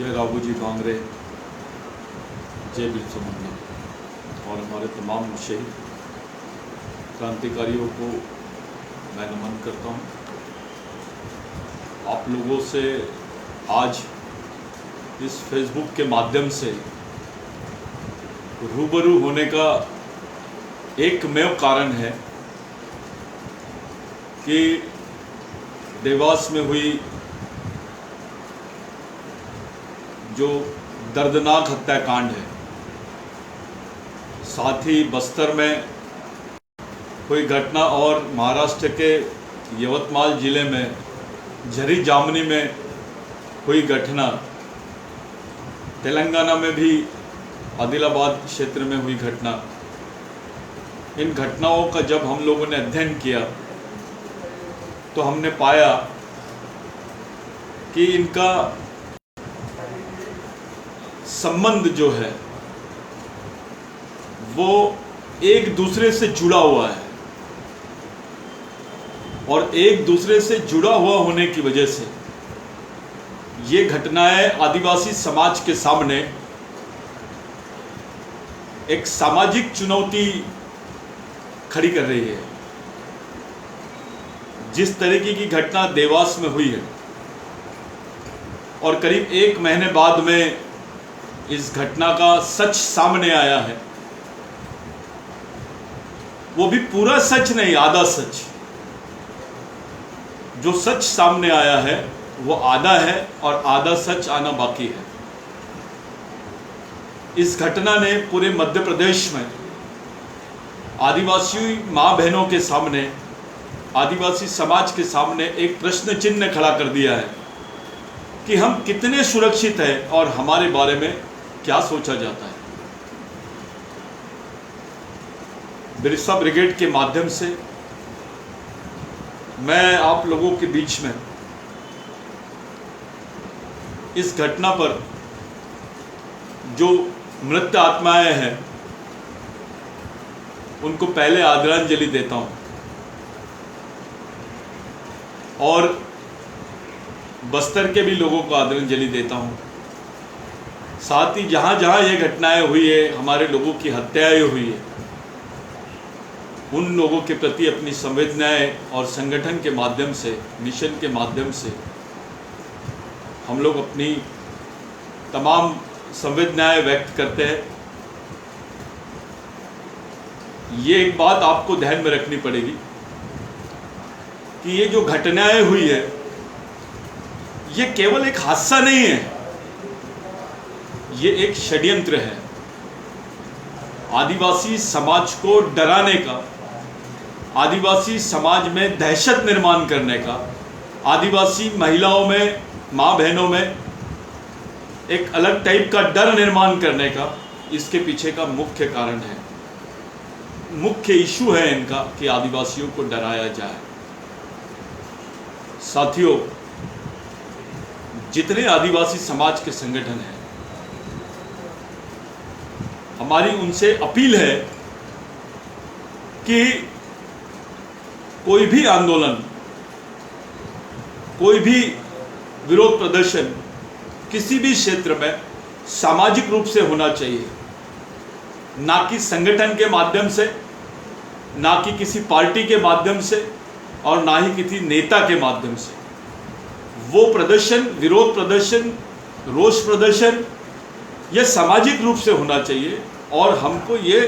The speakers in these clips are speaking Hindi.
जय राघोजी कांगरे, जय बिरसा मुंडा और हमारे तमाम शहीद क्रांतिकारियों को मैं नमन करता हूँ। आप लोगों से आज इस फेसबुक के माध्यम से रूबरू होने का एकमेव कारण है कि देवास में हुई जो दर्दनाक हत्याकांड है, साथ ही बस्तर में हुई घटना और महाराष्ट्र के यवतमाल जिले में झरी जामनी में हुई घटना, तेलंगाना में भी आदिलाबाद क्षेत्र में हुई घटना, इन घटनाओं का जब हम लोगों ने अध्ययन किया तो हमने पाया कि इनका संबंध जो है वो एक दूसरे से जुड़ा हुआ है और एक दूसरे से जुड़ा हुआ होने की वजह से ये घटनाएं आदिवासी समाज के सामने एक सामाजिक चुनौती खड़ी कर रही है। जिस तरीके की घटना देवास में हुई है और करीब 1 महीने बाद में इस घटना का सच सामने आया है, वो भी पूरा सच नहीं, आधा सच। जो सच सामने आया है वो आधा है और आधा सच आना बाकी है। इस घटना ने पूरे मध्य प्रदेश में आदिवासी माँ बहनों के सामने, आदिवासी समाज के सामने एक प्रश्न चिन्ह खड़ा कर दिया है कि हम कितने सुरक्षित हैं और हमारे बारे में क्या सोचा जाता है। बिरसा ब्रिगेड के माध्यम से मैं आप लोगों के बीच में इस घटना पर जो मृत आत्माएं हैं उनको पहले आदरांजलि देता हूं और बस्तर के भी लोगों को आदरांजलि देता हूं। साथ ही जहां जहां ये घटनाएं हुई है, हमारे लोगों की हत्याएं हुई है, उन लोगों के प्रति अपनी संवेदनाएं और संगठन के माध्यम से, मिशन के माध्यम से हम लोग अपनी तमाम संवेदनाएं व्यक्त करते हैं। ये एक बात आपको ध्यान में रखनी पड़ेगी कि ये जो घटनाएं हुई है ये केवल एक हादसा नहीं है, ये एक षड्यंत्र है। आदिवासी समाज को डराने का, आदिवासी समाज में दहशत निर्माण करने का, आदिवासी महिलाओं में, माँ बहनों में एक अलग टाइप का डर निर्माण करने का, इसके पीछे का मुख्य कारण है, मुख्य इशू है इनका कि आदिवासियों को डराया जाए। साथियों, जितने आदिवासी समाज के संगठन हैं, हमारी उनसे अपील है कि कोई भी आंदोलन, कोई भी विरोध प्रदर्शन किसी भी क्षेत्र में सामाजिक रूप से होना चाहिए, ना कि संगठन के माध्यम से, ना कि किसी पार्टी के माध्यम से और ना ही किसी नेता के माध्यम से। वो प्रदर्शन, विरोध प्रदर्शन, रोष प्रदर्शन, यह सामाजिक रूप से होना चाहिए और हमको ये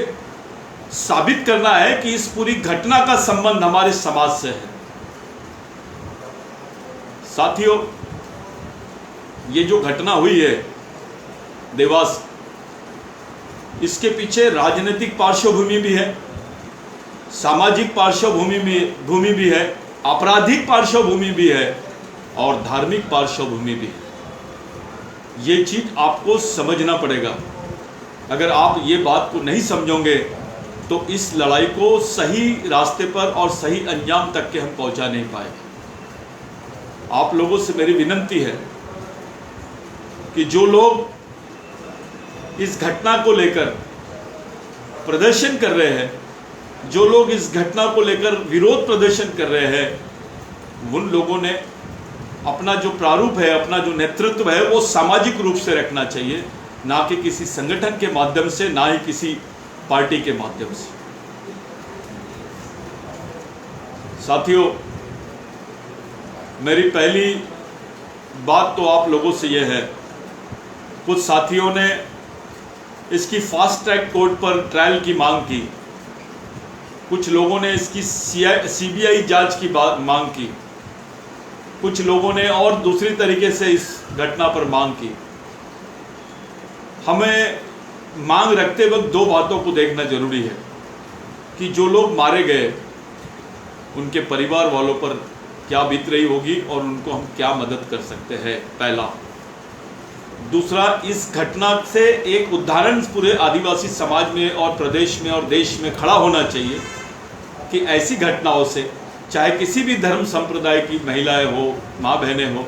साबित करना है कि इस पूरी घटना का संबंध हमारे समाज से है। साथियों, ये जो घटना हुई है देवास, इसके पीछे राजनीतिक पार्श्वभूमि भी है, सामाजिक पार्श्वभूमि भी है, आपराधिक पार्श्वभूमि भी है और धार्मिक पार्श्वभूमि भी है। ये चीज आपको समझना पड़ेगा। अगर आप ये बात को नहीं समझोगे तो इस लड़ाई को सही रास्ते पर और सही अंजाम तक के हम पहुंचा नहीं पाएंगे। आप लोगों से मेरी विनती है कि जो लोग इस घटना को लेकर प्रदर्शन कर रहे हैं, जो लोग इस घटना को लेकर विरोध प्रदर्शन कर रहे हैं, उन लोगों ने अपना जो प्रारूप है, अपना जो नेतृत्व है, वो सामाजिक रूप से रखना चाहिए, ना कि किसी संगठन के माध्यम से, ना ही किसी पार्टी के माध्यम से। साथियों, मेरी पहली बात तो आप लोगों से यह है, कुछ साथियों ने इसकी फास्ट ट्रैक कोर्ट पर ट्रायल की मांग की, कुछ लोगों ने इसकी सीबीआई जांच की मांग की, कुछ लोगों ने और दूसरी तरीके से इस घटना पर मांग की। हमें मांग रखते वक्त दो बातों को देखना जरूरी है कि जो लोग मारे गए उनके परिवार वालों पर क्या बीत रही होगी और उनको हम क्या मदद कर सकते हैं, पहला। दूसरा, इस घटना से एक उदाहरण पूरे आदिवासी समाज में और प्रदेश में और देश में खड़ा होना चाहिए कि ऐसी घटनाओं से चाहे किसी भी धर्म संप्रदाय की महिलाएं हो, माँ बहनें हो,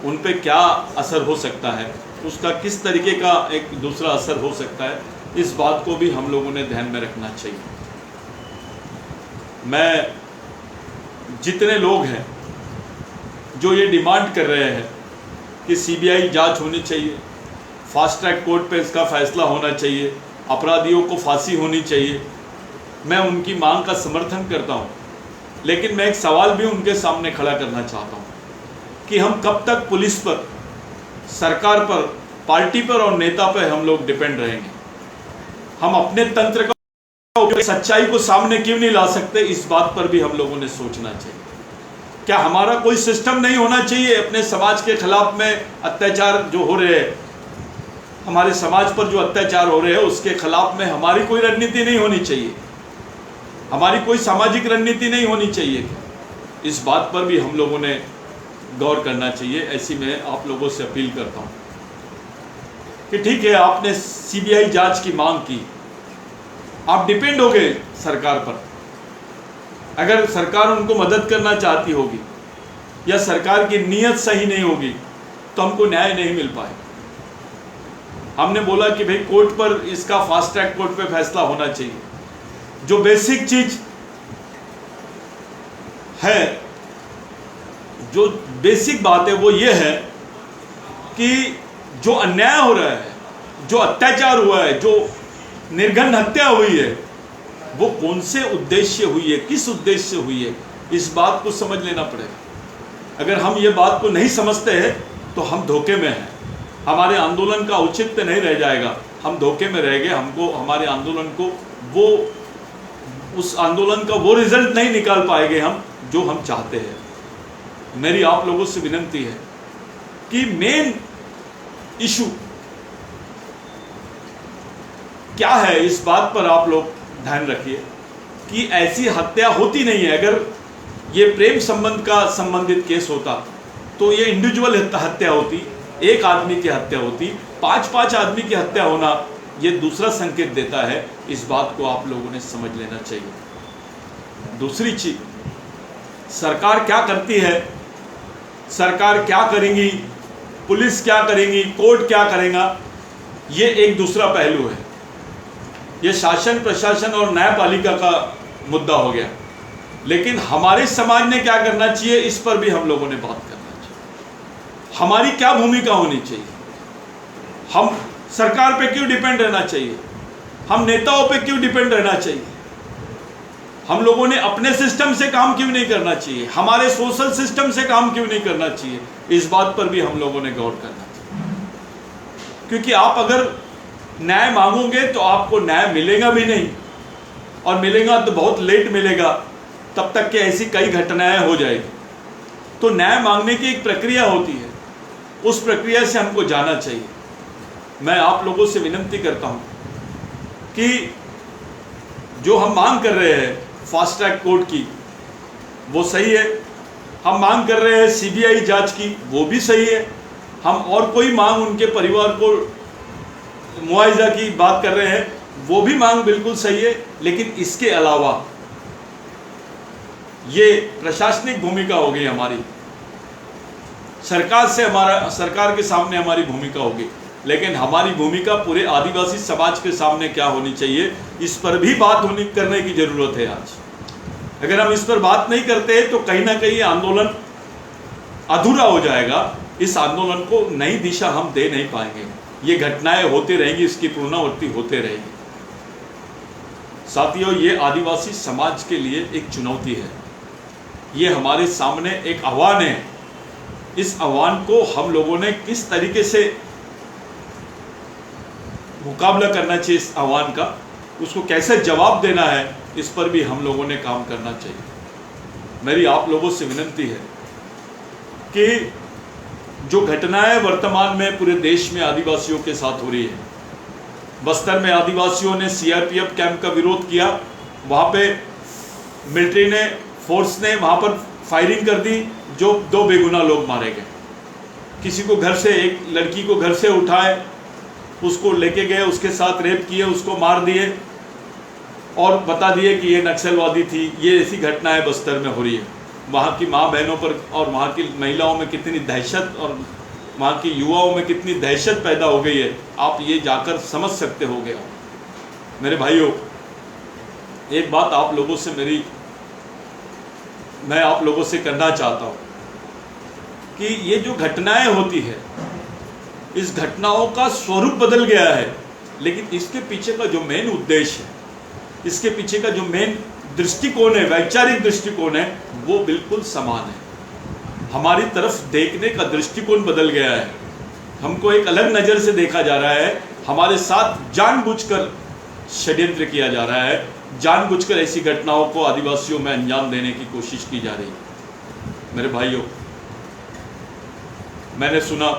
उन पे क्या असर हो सकता है, उसका किस तरीके का एक दूसरा असर हो सकता है, इस बात को भी हम लोगों ने ध्यान में रखना चाहिए। मैं जितने लोग हैं जो ये डिमांड कर रहे हैं कि सीबीआई जांच होनी चाहिए, फास्ट ट्रैक कोर्ट पे इसका फैसला होना चाहिए, अपराधियों को फांसी होनी चाहिए, मैं उनकी मांग का समर्थन करता हूँ। लेकिन मैं एक सवाल भी उनके सामने खड़ा करना चाहता हूँ कि हम कब तक पुलिस पर, सरकार पर, पार्टी पर और नेता पर हम लोग डिपेंड रहेंगे? हम अपने तंत्र का सच्चाई को सामने क्यों नहीं ला सकते? इस बात पर भी हम लोगों ने सोचना चाहिए। क्या हमारा कोई सिस्टम नहीं होना चाहिए अपने समाज के खिलाफ में अत्याचार जो हो रहे हैं, हमारे समाज पर जो अत्याचार हो रहे हैं उसके खिलाफ में हमारी कोई रणनीति नहीं होनी चाहिए? हमारी कोई सामाजिक रणनीति नहीं होनी चाहिए? इस बात पर भी हम लोगों ने गौर करना चाहिए। ऐसी मैं आप लोगों से अपील करता हूं कि ठीक है, आपने सीबीआई जांच की मांग की, आप डिपेंड हो गए सरकार पर। अगर सरकार उनको मदद करना चाहती होगी या सरकार की नीयत सही नहीं होगी तो हमको न्याय नहीं मिल पाए। हमने बोला कि भाई कोर्ट पर इसका फास्ट ट्रैक कोर्ट पे फैसला होना चाहिए। जो बेसिक चीज है, जो बेसिक बात है वो ये है कि जो अन्याय हो रहा है, जो अत्याचार हुआ है, जो निर्घृण हत्या हुई है, वो कौन से उद्देश्य हुई है, किस उद्देश्य से हुई है, इस बात को समझ लेना पड़ेगा। अगर हम ये बात को नहीं समझते हैं तो हम धोखे में हैं, हमारे आंदोलन का औचित्य नहीं रह जाएगा, हम धोखे में रह गए। हमको हमारे आंदोलन को वो उस आंदोलन का वो रिजल्ट नहीं निकाल पाएंगे हम जो हम चाहते हैं। मेरी आप लोगों से विनती है कि मेन इशू क्या है, इस बात पर आप लोग ध्यान रखिए कि ऐसी हत्या होती नहीं है। अगर ये प्रेम संबंध का संबंधित केस होता तो ये इंडिविजुअल हत्या होती, एक आदमी की हत्या होती। 5-5 आदमी की हत्या होना ये दूसरा संकेत देता है। इस बात को आप लोगों ने समझ लेना चाहिए। दूसरी चीज, सरकार क्या करती है, सरकार क्या करेंगी, पुलिस क्या करेंगी, कोर्ट क्या करेगा, ये एक दूसरा पहलू है। ये शासन, प्रशासन और न्यायपालिका का मुद्दा हो गया। लेकिन हमारे समाज ने क्या करना चाहिए, इस पर भी हम लोगों ने बात करना चाहिए। हमारी क्या भूमिका होनी चाहिए? हम सरकार पे क्यों डिपेंड रहना चाहिए? हम नेताओं पे क्यों डिपेंड रहना चाहिए? हम लोगों ने अपने सिस्टम से काम क्यों नहीं करना चाहिए? हमारे सोशल सिस्टम से काम क्यों नहीं करना चाहिए? इस बात पर भी हम लोगों ने गौर करना चाहिए। क्योंकि आप अगर न्याय मांगोगे तो आपको न्याय मिलेगा भी नहीं, और मिलेगा तो बहुत लेट मिलेगा, तब तक कि ऐसी कई घटनाएं हो जाएगी। तो न्याय मांगने की एक प्रक्रिया होती है, उस प्रक्रिया से हमको जाना चाहिए। मैं आप लोगों से विनती करता हूं कि जो हम मांग कर रहे हैं फास्ट ट्रैक कोर्ट की, वो सही है। हम मांग कर रहे हैं सीबीआई जांच की, वो भी सही है। हम और कोई मांग उनके परिवार को मुआवजा की बात कर रहे हैं, वो भी मांग बिल्कुल सही है। लेकिन इसके अलावा ये प्रशासनिक भूमिका हो गई हमारी, सरकार के सामने हमारी भूमिका होगी। लेकिन हमारी भूमिका पूरे आदिवासी समाज के सामने क्या होनी चाहिए, इस पर भी बात करने की जरूरत है आज। अगर हम इस पर बात नहीं करते तो कहीं ना कहीं आंदोलन अधूरा हो जाएगा, इस आंदोलन को नई दिशा हम दे नहीं पाएंगे। ये घटनाएं होती रहेंगी, इसकी पुनरावृत्ति होते रहेगी। साथियों, ये आदिवासी समाज के लिए एक चुनौती है, ये हमारे सामने एक आह्वान है। इस आह्वान को हम लोगों ने किस तरीके से मुकाबला करना चाहिए, इस आह्वान का, उसको कैसे जवाब देना है, इस पर भी हम लोगों ने काम करना चाहिए। मेरी आप लोगों से विनती है कि जो घटनाएं वर्तमान में पूरे देश में आदिवासियों के साथ हो रही है, बस्तर में आदिवासियों ने सीआरपीएफ कैंप का विरोध किया, वहाँ पे मिलिट्री ने, फोर्स ने वहाँ पर फायरिंग कर दी, जो 2 बेगुनाह लोग मारे गए। किसी को घर से, एक लड़की को घर से उठाए, उसको लेके गए, उसके साथ रेप किए, उसको मार दिए और बता दिए कि ये नक्सलवादी थी। ये ऐसी घटनाएं बस्तर में हो रही है। वहाँ की माँ बहनों पर और वहाँ की महिलाओं में कितनी दहशत और वहाँ के युवाओं में कितनी दहशत पैदा हो गई है, आप ये जाकर समझ सकते हो गए। मेरे भाइयों, एक बात आप लोगों से मैं आप लोगों से करना चाहता हूँ कि ये जो घटनाएं होती है, इस घटनाओं का स्वरूप बदल गया है, लेकिन इसके पीछे का जो मेन उद्देश्य है, इसके पीछे का जो मेन दृष्टिकोण है, वैचारिक दृष्टिकोण है, वो बिल्कुल समान है। हमारी तरफ देखने का दृष्टिकोण बदल गया है, हमको एक अलग नज़र से देखा जा रहा है। हमारे साथ जानबूझकर षड्यंत्र किया जा रहा है, जानबूझकर ऐसी घटनाओं को आदिवासियों में अंजाम देने की कोशिश की जा रही है। मेरे भाइयों, मैंने सुना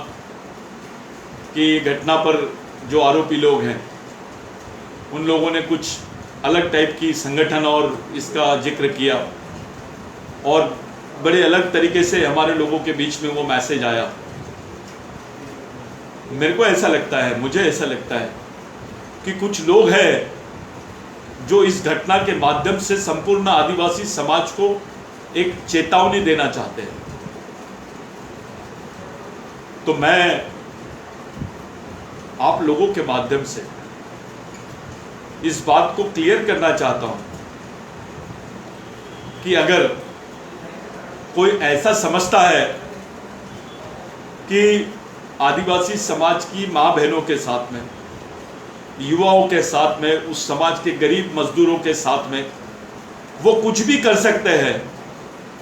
कि घटना पर जो आरोपी लोग हैं, उन लोगों ने कुछ अलग टाइप की संगठन और इसका जिक्र किया और बड़े अलग तरीके से हमारे लोगों के बीच में वो मैसेज आया। मेरे को ऐसा लगता है, मुझे ऐसा लगता है कि कुछ लोग हैं जो इस घटना के माध्यम से संपूर्ण आदिवासी समाज को एक चेतावनी देना चाहते हैं। तो मैं आप लोगों के माध्यम से इस बात को क्लियर करना चाहता हूं कि अगर कोई ऐसा समझता है कि आदिवासी समाज की मां बहनों के साथ में, युवाओं के साथ में, उस समाज के गरीब मजदूरों के साथ में वो कुछ भी कर सकते हैं,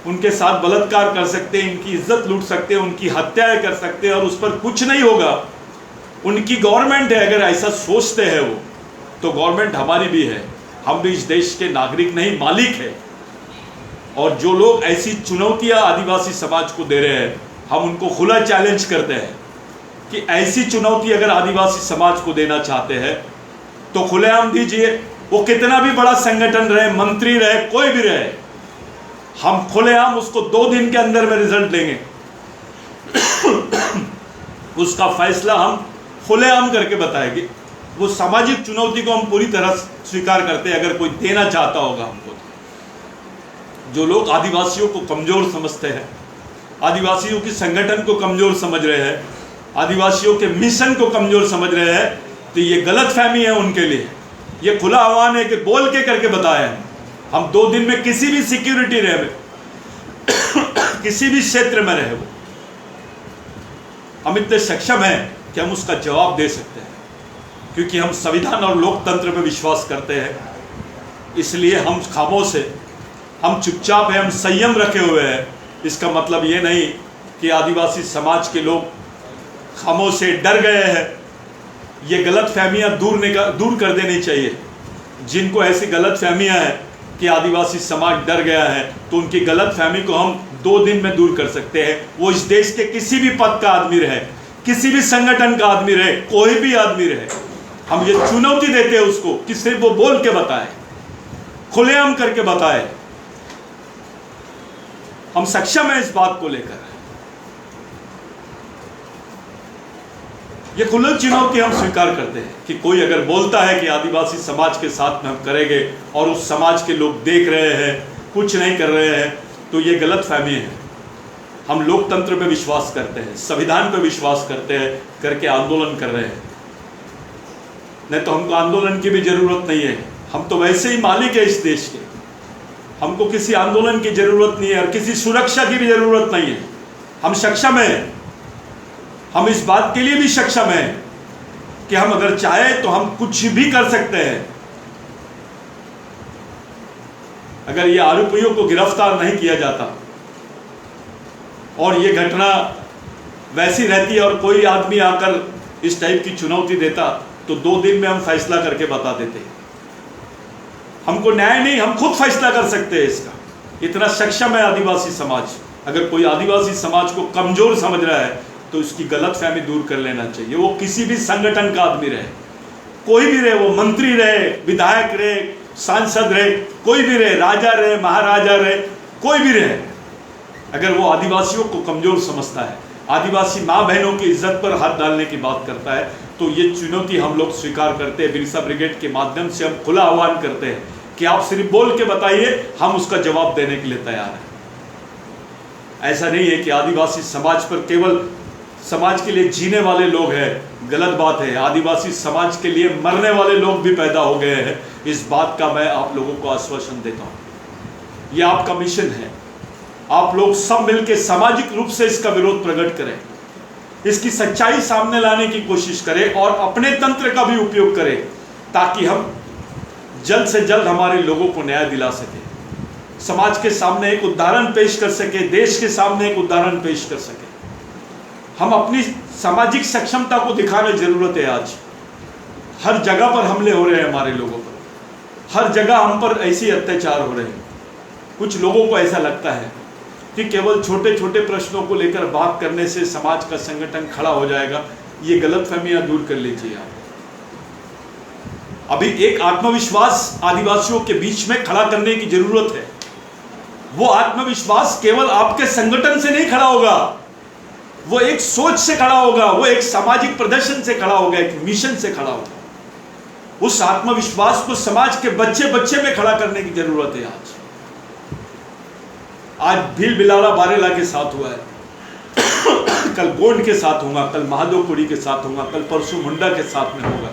उनके साथ बलात्कार कर सकते हैं, इनकी इज्जत लूट सकते हैं, उनकी हत्याएं कर सकते हैं और उस पर कुछ नहीं होगा, उनकी गवर्नमेंट है, अगर ऐसा सोचते हैं वो, तो गवर्नमेंट हमारी भी है, हम भी इस देश के नागरिक नहीं मालिक है। और जो लोग ऐसी चुनौतियां आदिवासी समाज को दे रहे हैं, हम उनको खुला चैलेंज करते हैं कि ऐसी चुनौती अगर आदिवासी समाज को देना चाहते हैं तो खुलेआम दीजिए। वो कितना भी बड़ा संगठन रहे, मंत्री रहे, कोई भी रहे, हम खुलेआम उसको 2 दिन के अंदर में रिजल्ट देंगे। उसका फैसला हम खुलेआम करके बताएंगे। वो सामाजिक चुनौती को हम पूरी तरह स्वीकार करते हैं, अगर कोई देना चाहता होगा हमको। जो लोग आदिवासियों को कमजोर समझते हैं, आदिवासियों की संगठन को कमजोर समझ रहे हैं, आदिवासियों के मिशन को कमजोर समझ रहे हैं, तो ये गलत फहमी है उनके लिए। ये खुला आह्वान है कि बोल के करके बताए हम 2 दिन में किसी भी सिक्योरिटी रहे किसी भी क्षेत्र में रहे, वो हम इतने सक्षम हैं कि हम उसका जवाब दे सकते हैं, क्योंकि हम संविधान और लोकतंत्र में विश्वास करते हैं। इसलिए हम खामोश है, हम चुपचाप है, हम संयम रखे हुए हैं। इसका मतलब ये नहीं कि आदिवासी समाज के लोग खामोश से डर गए हैं। ये गलत फहमियाँ दूर कर देनी चाहिए। जिनको ऐसी गलत फहमियाँ हैं कि आदिवासी समाज डर गया है, तो उनकी गलत फहमी को हम 2 दिन में दूर कर सकते हैं। वो इस देश के किसी भी पद का आदमी रहे, किसी भी संगठन का आदमी रहे, कोई भी आदमी रहे, हम ये चुनौती देते हैं उसको कि सिर्फ वो बोल के बताए, खुलेआम करके बताए। हम सक्षम हैं इस बात को लेकर। ये खुली चुनौती हम स्वीकार करते हैं कि कोई अगर बोलता है कि आदिवासी समाज के साथ में हम करेंगे और उस समाज के लोग देख रहे हैं, कुछ नहीं कर रहे हैं, तो ये गलत फहमी है। हम लोकतंत्र पे विश्वास करते हैं, संविधान पे विश्वास करते हैं, करके आंदोलन कर रहे हैं। नहीं तो हमको आंदोलन की भी जरूरत नहीं है, हम तो वैसे ही मालिक है इस देश के। हमको किसी आंदोलन की जरूरत नहीं है और किसी सुरक्षा की भी जरूरत नहीं है। हम सक्षम हैं, हम इस बात के लिए भी सक्षम हैं कि हम अगर चाहें तो हम कुछ भी कर सकते हैं। अगर ये आरोपियों को गिरफ्तार नहीं किया जाता और ये घटना वैसी रहती और कोई आदमी आकर इस टाइप की चुनौती देता तो 2 दिन में हम फैसला करके बता देते। हमको न्याय नहीं, हम खुद फैसला कर सकते हैं इसका। इतना सक्षम है आदिवासी समाज। अगर कोई आदिवासी समाज को कमजोर समझ रहा है तो इसकी गलतफहमी दूर कर लेना चाहिए। वो किसी भी संगठन का आदमी रहे, कोई भी रहे, वो मंत्री रहे, विधायक रहे, सांसद रहे, कोई भी रहे, राजा रहे, महाराजा रहे, कोई भी रहे, अगर वो आदिवासियों को कमजोर समझता है, आदिवासी माँ बहनों की इज्जत पर हाथ डालने की बात करता है, तो ये चुनौती हम लोग स्वीकार करते हैं। बिरसा ब्रिगेड के माध्यम से हम खुला आह्वान करते हैं कि आप सिर्फ बोल के बताइए, हम उसका जवाब देने के लिए तैयार हैं। ऐसा नहीं है कि आदिवासी समाज पर केवल समाज के लिए जीने वाले लोग हैं, गलत बात है। आदिवासी समाज के लिए मरने वाले लोग भी पैदा हो गए हैं। इस बात का मैं आप लोगों को आश्वासन देता हूं। यह आपका मिशन है। आप लोग सब मिलकर सामाजिक रूप से इसका विरोध प्रकट करें, इसकी सच्चाई सामने लाने की कोशिश करें और अपने तंत्र का भी उपयोग करें ताकि हम जल्द से जल्द हमारे लोगों को न्याय दिला सके, समाज के सामने एक उदाहरण पेश कर सके, देश के सामने एक उदाहरण पेश कर सके। हम अपनी सामाजिक सक्षमता को दिखाने जरूरत है। आज हर जगह पर हमले हो रहे हैं हमारे लोगों पर, हर जगह हम पर ऐसे अत्याचार हो रहे हैं। कुछ लोगों को ऐसा लगता है कि केवल छोटे छोटे प्रश्नों को लेकर बात करने से समाज का संगठन खड़ा हो जाएगा। ये गलतफहमियां दूर कर लीजिए आप। अभी एक आत्मविश्वास आदिवासियों के बीच में खड़ा करने की जरूरत है। वो आत्मविश्वास केवल आपके संगठन से नहीं खड़ा होगा, वो एक सोच से खड़ा होगा, वो एक सामाजिक प्रदर्शन से खड़ा होगा, एक मिशन से खड़ा होगा। उस आत्मविश्वास को समाज के बच्चे बच्चे में खड़ा करने की जरूरत है। आज भील बिलाला बारेला के साथ हुआ है, कल गोंड के साथ होगा, कल महादेवपुरी के साथ होगा, कल परसों मुंडा के साथ में होगा।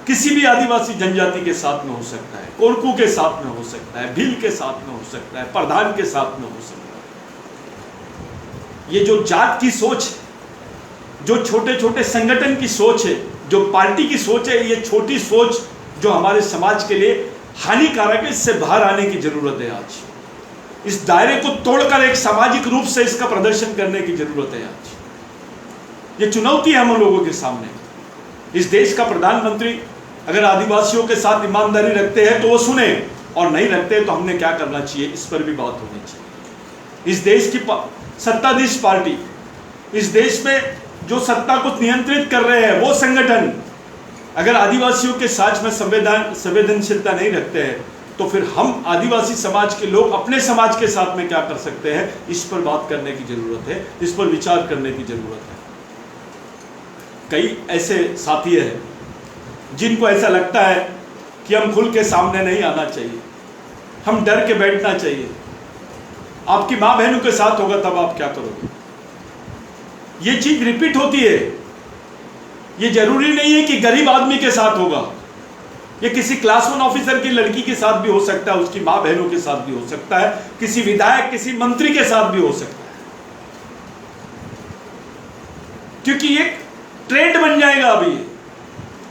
किसी भी आदिवासी जनजाति के साथ में हो सकता है, कोरकू के साथ में हो सकता है, भील के साथ में हो सकता है, प्रधान के साथ में हो सकता है। ये जो जात की सोच है, जो छोटे छोटे संगठन की सोच है, जो पार्टी की सोच है, ये छोटी सोच जो हमारे समाज के लिए हानिकारक है, इससे बाहर आने की जरूरत है। आज इस दायरे को तोड़कर एक सामाजिक रूप से इसका प्रदर्शन करने की जरूरत है। आज ये चुनौती है हम लोगों के सामने। इस देश का प्रधानमंत्री अगर आदिवासियों के साथ ईमानदारी रखते हैं तो वो सुने, और नहीं रखते तो हमने क्या करना चाहिए, इस पर भी बात होनी चाहिए। इस देश की सत्ताधीश पार्टी, इस देश में जो सत्ता को नियंत्रित कर रहे हैं वो संगठन अगर आदिवासियों के साथ में संवेदनशीलता नहीं रखते हैं तो फिर हम आदिवासी समाज के लोग अपने समाज के साथ में क्या कर सकते हैं, इस पर बात करने की जरूरत है, इस पर विचार करने की जरूरत है। कई ऐसे साथी हैं जिनको ऐसा लगता है कि हम खुल के सामने नहीं आना चाहिए, हम डर के बैठना चाहिए। आपकी माँ बहनों के साथ होगा तब आप क्या करोगे? ये चीज रिपीट होती है। ये जरूरी नहीं है कि गरीब आदमी के साथ होगा, ये किसी क्लास 1 ऑफिसर की लड़की के साथ भी हो सकता है, उसकी माँ बहनों के साथ भी हो सकता है, किसी विधायक किसी मंत्री के साथ भी हो सकता है। क्योंकि एक ट्रेंड बन जाएगा, अभी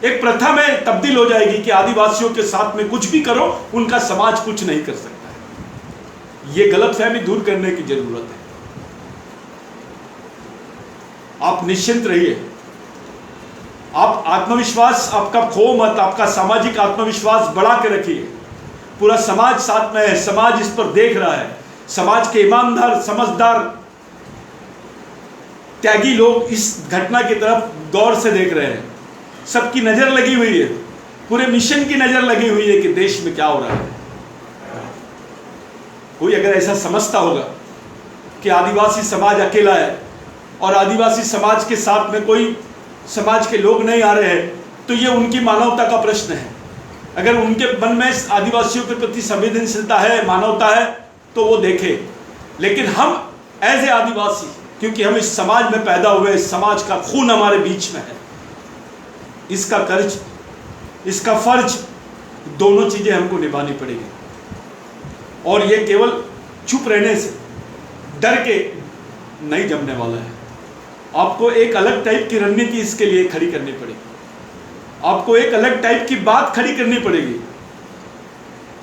एक प्रथा में तब्दील हो जाएगी कि आदिवासियों के साथ में कुछ भी करो, उनका समाज कुछ नहीं कर सकता है। ये गलतफहमी दूर करने की जरूरत है। आप निश्चिंत रहिए, आप आत्मविश्वास आपका खो मत, आपका सामाजिक आत्मविश्वास बढ़ा के रखिए। पूरा समाज साथ में है, समाज इस पर देख रहा है। समाज के ईमानदार, समझदार, त्यागी लोग इस घटना की तरफ गौर से देख रहे हैं। सबकी नजर लगी हुई है, पूरे मिशन की नजर लगी हुई है कि देश में क्या हो रहा है। कोई अगर ऐसा समझता होगा कि आदिवासी समाज अकेला है और आदिवासी समाज के साथ में कोई समाज के लोग नहीं आ रहे हैं, तो ये उनकी मानवता का प्रश्न है। अगर उनके मन में आदिवासियों के प्रति संवेदनशीलता है, मानवता है, तो वो देखे। लेकिन हम एज ए आदिवासी, क्योंकि हम इस समाज में पैदा हुए, इस समाज का खून हमारे बीच में है, इसका कर्ज, इसका फर्ज, दोनों चीजें हमको निभानी पड़ेगी। और ये केवल चुप रहने से, डर के नहीं जमने वाला है। आपको एक अलग टाइप की रणनीति इसके लिए खड़ी करनी पड़ेगी, आपको एक अलग टाइप की बात खड़ी करनी पड़ेगी।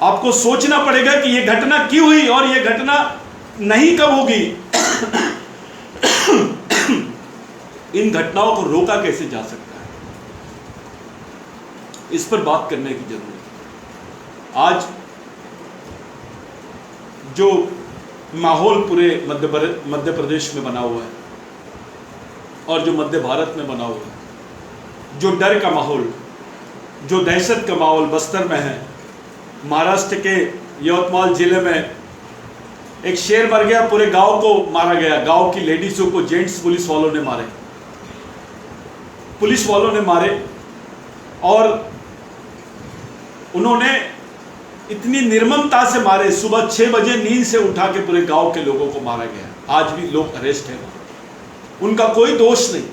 आपको सोचना पड़ेगा कि यह घटना क्यों हुई और यह घटना नहीं कब होगी। इन घटनाओं को रोका कैसे जा सकता है, इस पर बात करने की जरूरत है। आज जो माहौल पूरे मध्य प्रदेश में बना हुआ है और जो मध्य भारत में बना हुआ है, जो डर का माहौल, जो दहशत का माहौल बस्तर में है, महाराष्ट्र के यवतमाल जिले में एक शेर मर गया, पूरे गांव को मारा गया, गांव की लेडीजों को जेंट्स पुलिस वालों ने मारे, पुलिस वालों ने मारे और उन्होंने इतनी निर्ममता से मारे, सुबह 6 बजे नींद से उठा के पूरे गांव के लोगों को मारा गया। आज भी लोग अरेस्ट हैं, उनका कोई दोष नहीं।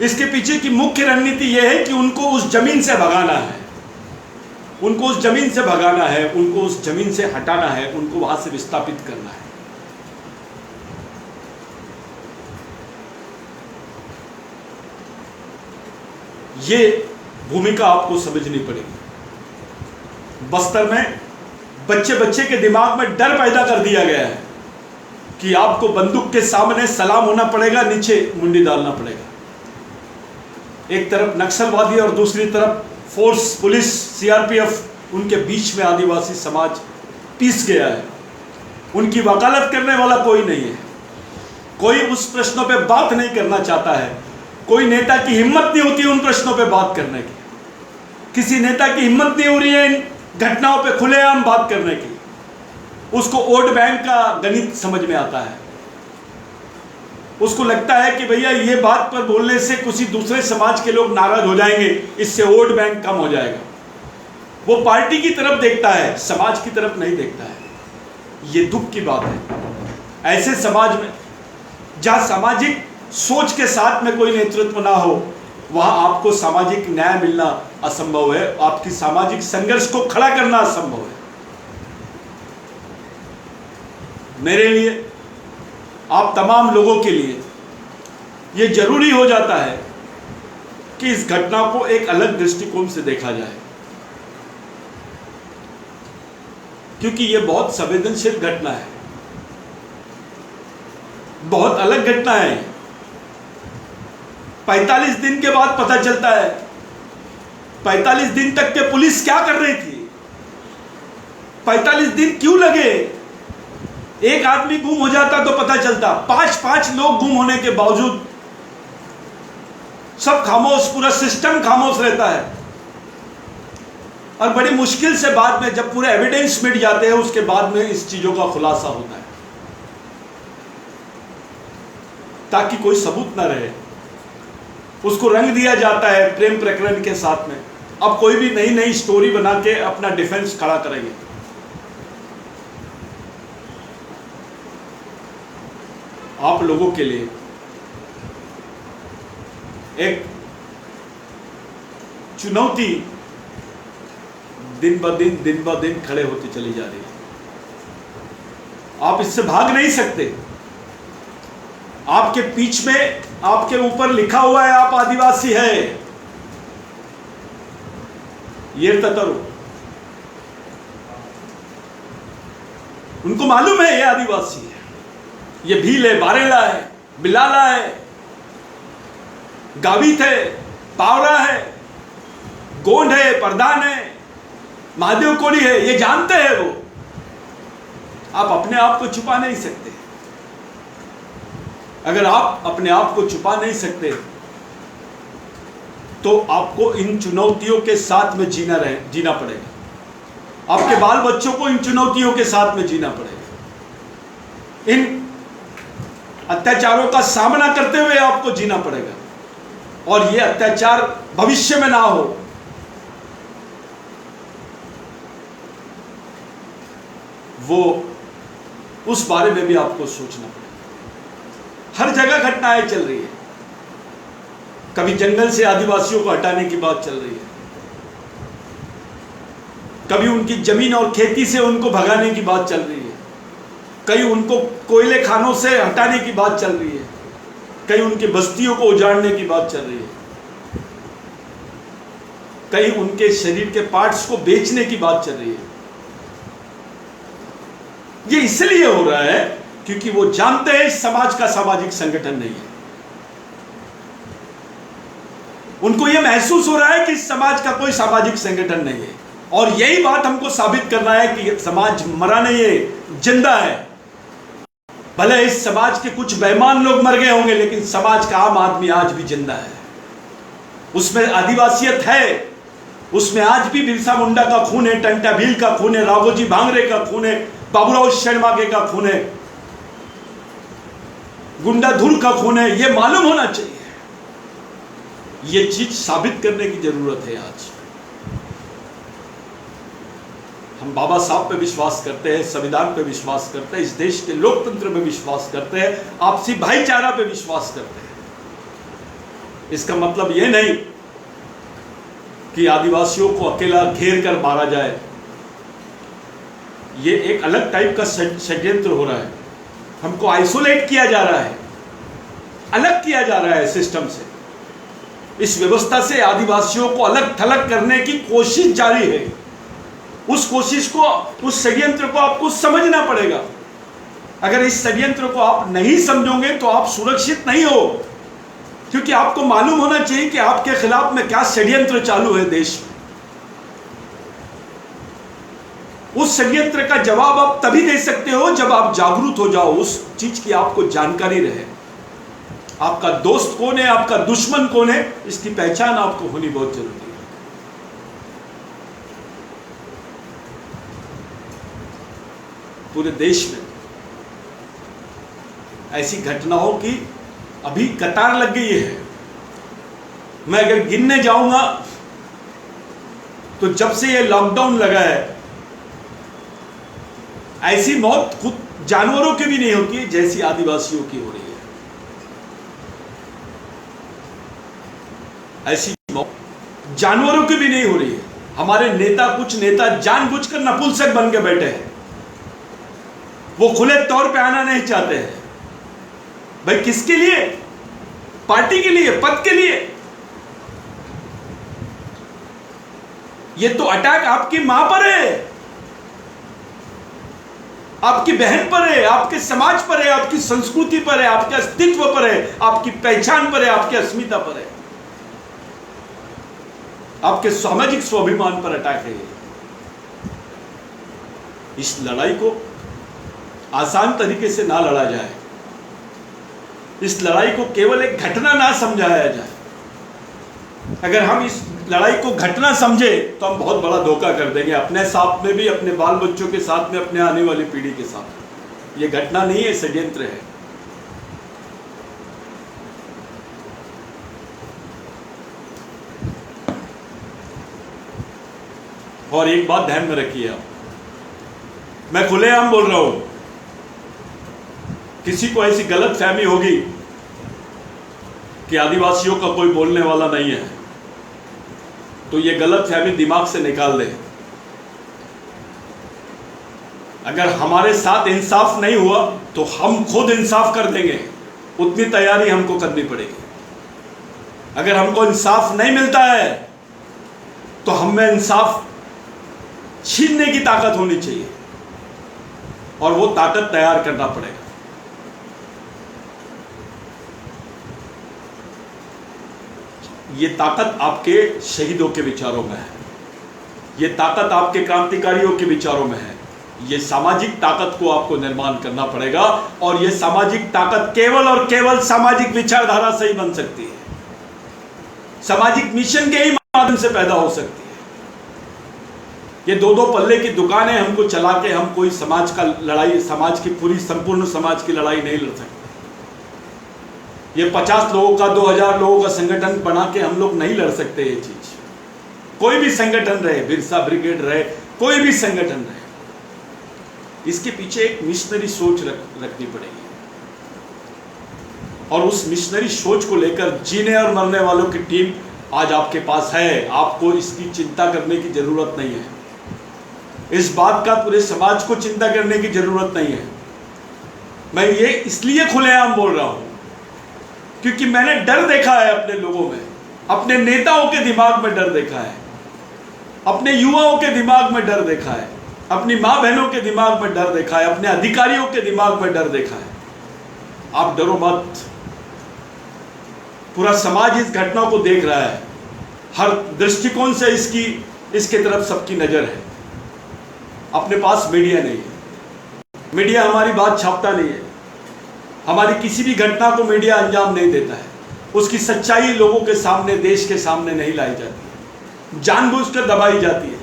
इसके पीछे की मुख्य रणनीति यह है कि उनको उस जमीन से भगाना है, उनको उस जमीन से भगाना है, उनको उस जमीन से हटाना है, उनको वहां से विस्थापित करना है। ये भूमिका आपको समझनी पड़ेगी। बस्तर में बच्चे बच्चे के दिमाग में डर पैदा कर दिया गया है कि आपको बंदूक के सामने सलाम होना पड़ेगा, नीचे मुंडी डालना पड़ेगा। एक तरफ नक्सलवादी और दूसरी तरफ फोर्स, पुलिस, सीआरपीएफ, उनके बीच में आदिवासी समाज पिस गया है। उनकी वकालत करने वाला कोई नहीं है, कोई उस प्रश्नों पे बात नहीं करना चाहता है, कोई नेता की हिम्मत नहीं होती उन प्रश्नों पे बात करने की, किसी नेता की हिम्मत नहीं हो रही है इन घटनाओं पे खुलेआम बात करने की। उसको वोट बैंक का गणित समझ में आता है, उसको लगता है कि भैया ये बात पर बोलने से किसी दूसरे समाज के लोग नाराज हो जाएंगे, इससे वोट बैंक कम हो जाएगा। वो पार्टी की तरफ देखता है, समाज की तरफ नहीं देखता है। ये दुख की बात है। ऐसे समाज में जहां सामाजिक सोच के साथ में कोई नेतृत्व ना हो, वहां आपको सामाजिक न्याय मिलना असंभव है, आपकी सामाजिक संघर्ष को खड़ा करना असंभव है। मेरे लिए, आप तमाम लोगों के लिए यह जरूरी हो जाता है कि इस घटना को एक अलग दृष्टिकोण से देखा जाए, क्योंकि यह बहुत संवेदनशील घटना है, बहुत अलग घटना है। 45 दिन के बाद पता चलता है। 45 दिन तक के पुलिस क्या कर रही थी? 45 दिन क्यों लगे? एक आदमी गुम हो जाता तो पता चलता, 5-5 लोग गुम होने के बावजूद सब खामोश, पूरा सिस्टम खामोश रहता है। और बड़ी मुश्किल से बाद में जब पूरे एविडेंस मिट जाते हैं, उसके बाद में इस चीजों का खुलासा होता है, ताकि कोई सबूत ना रहे। उसको रंग दिया जाता है प्रेम प्रकरण के साथ में। अब कोई भी नई नई स्टोरी बना के अपना डिफेंस खड़ा करेंगे। आप लोगों के लिए एक चुनौती दिन ब दिन खड़े होती चली जा रही है। आप इससे भाग नहीं सकते। आपके पीठ में, आपके ऊपर लिखा हुआ है आप आदिवासी है। ये ततरु, उनको मालूम है ये आदिवासी है, ये भील है, बारेला है, बिलाला है, गावित है, पावरा है, गोंड है, प्रधान है, महादेव कोली है, ये जानते हैं वो। आप अपने आप को छुपा नहीं सकते। अगर आप अपने आप को छुपा नहीं सकते तो आपको इन चुनौतियों के साथ में जीना पड़ेगा। आपके बाल बच्चों को इन चुनौतियों के साथ में जीना पड़ेगा। इन अत्याचारों का सामना करते हुए आपको जीना पड़ेगा। और ये अत्याचार भविष्य में ना हो, वो उस बारे में भी आपको सोचना पड़ेगा। हर जगह घटनाएं चल रही है। कभी जंगल से आदिवासियों को हटाने की बात चल रही है, कभी उनकी जमीन और खेती से उनको भगाने की बात चल रही है, कहीं उनको कोयले खानों से हटाने की बात चल रही है, कहीं उनकी बस्तियों को उजाड़ने की बात चल रही है, कहीं उनके शरीर के पार्ट्स को बेचने की बात चल रही है। ये इसलिए हो रहा है क्योंकि वो जानते हैं इस समाज का सामाजिक संगठन नहीं है। उनको यह महसूस हो रहा है कि इस समाज का कोई सामाजिक संगठन नहीं है, और यही बात हमको साबित करना है कि समाज मरा नहीं है, जिंदा है। भले इस समाज के कुछ बेईमान लोग मर गए होंगे, लेकिन समाज का आम आदमी आज भी जिंदा है। उसमें आदिवासियत है, उसमें आज भी बिरसा मुंडा का खून है, टंटा भील का खून है, राघोजी भांगरे का खून है, बाबूराव शर्माके का खून है, गुंडाधुर का खून है। यह मालूम होना चाहिए। यह चीज साबित करने की जरूरत है। आज हम बाबा साहब पे विश्वास करते हैं, संविधान पे विश्वास करते हैं, इस देश के लोकतंत्र पे विश्वास करते हैं, आपसी भाईचारा पे विश्वास करते हैं। इसका मतलब यह नहीं कि आदिवासियों को अकेला घेर कर मारा जाए। ये एक अलग टाइप का षड्यंत्र हो रहा है। हमको आइसोलेट किया जा रहा है, अलग किया जा रहा है सिस्टम से। इस व्यवस्था से आदिवासियों को अलग थलग करने की कोशिश जारी है। उस कोशिश को, उस षड्यंत्र को आपको समझना पड़ेगा। अगर इस षड्यंत्र को आप नहीं समझोगे तो आप सुरक्षित नहीं हो, क्योंकि आपको मालूम होना चाहिए कि आपके खिलाफ में क्या षड्यंत्र चालू है देश में। उस षड्यंत्र का जवाब आप तभी दे सकते हो जब आप जागरूक हो जाओ, उस चीज की आपको जानकारी रहे। आपका दोस्त कौन है, आपका दुश्मन कौन है, इसकी पहचान आपको होनी बहुत जरूरी है। पूरे देश में ऐसी घटनाओं की अभी कतार लग गई है। मैं अगर गिनने जाऊंगा तो जब से ये लॉकडाउन लगा है, ऐसी मौत खुद जानवरों की भी नहीं होती है जैसी आदिवासियों की हो रही है। ऐसी मौत जानवरों की भी नहीं हो रही है। हमारे नेता, कुछ नेता जानबूझकर नपुंसक बन के बैठे हैं। वो खुले तौर पे आना नहीं चाहते हैं। भाई किसके लिए? पार्टी के लिए, पद के लिए। ये तो अटैक आपकी मां पर है, आपकी बहन पर है, आपके समाज पर है, आपकी संस्कृति पर है, आपके अस्तित्व पर है, आपकी पहचान पर है, आपकी अस्मिता पर है, आपके सामाजिक स्वाभिमान पर अटैक है। इस लड़ाई को आसान तरीके से ना लड़ा जाए। इस लड़ाई को केवल एक घटना ना समझाया जाए। अगर हम इस लड़ाई को घटना समझे तो हम बहुत बड़ा धोखा कर देंगे, अपने साथ में भी, अपने बाल बच्चों के साथ में, अपने आने वाली पीढ़ी के साथ। ये घटना नहीं है, षड्यंत्र है। और एक बात ध्यान में रखिए आप, मैं खुलेआम बोल रहा हूं, किसी को ऐसी गलत फहमी होगी कि आदिवासियों का कोई बोलने वाला नहीं है, तो ये गलत फहमी दिमाग से निकाल दे। अगर हमारे साथ इंसाफ नहीं हुआ तो हम खुद इंसाफ कर देंगे, उतनी तैयारी हमको करनी पड़ेगी। अगर हमको इंसाफ नहीं मिलता है तो हमें इंसाफ छीनने की ताकत होनी चाहिए, और वो ताकत तैयार करना पड़ेगा। ये ताकत आपके शहीदों के विचारों में है, ये ताकत आपके क्रांतिकारियों के विचारों में है। ये सामाजिक ताकत को आपको निर्माण करना पड़ेगा, और ये सामाजिक ताकत केवल और केवल सामाजिक विचारधारा से ही बन सकती है, सामाजिक मिशन के ही माध्यम से पैदा हो सकती है। ये दो दो पल्ले की दुकानें हमको चला के हम कोई समाज का लड़ाई, समाज की पूरी संपूर्ण समाज की लड़ाई नहीं लड़ सकते। ये 50 लोगों का, 2000 लोगों का संगठन बना के हम लोग नहीं लड़ सकते ये चीज। कोई भी संगठन रहे, बिरसा ब्रिगेड रहे, कोई भी संगठन रहे, इसके पीछे एक मिशनरी सोच रखनी पड़ेगी, और उस मिशनरी सोच को लेकर जीने और मरने वालों की टीम आज आपके पास है। आपको इसकी चिंता करने की जरूरत नहीं है, इस बात का पूरे समाज को चिंता करने की जरूरत नहीं है। मैं ये इसलिए खुलेआम बोल रहा हूं क्योंकि मैंने डर देखा है अपने लोगों में, अपने नेताओं के दिमाग में डर देखा है, अपने युवाओं के दिमाग में डर देखा है, अपनी माँ बहनों के दिमाग में डर देखा है, अपने अधिकारियों के दिमाग में डर देखा है। आप डरो मत, पूरा समाज इस घटना को देख रहा है, हर दृष्टिकोण से इसके तरफ सबकी नजर है। अपने पास मीडिया नहीं है, मीडिया हमारी बात छापता नहीं है, हमारी किसी भी घटना को मीडिया अंजाम नहीं देता है, उसकी सच्चाई लोगों के सामने, देश के सामने नहीं लाई जाती, जानबूझकर दबाई जाती है।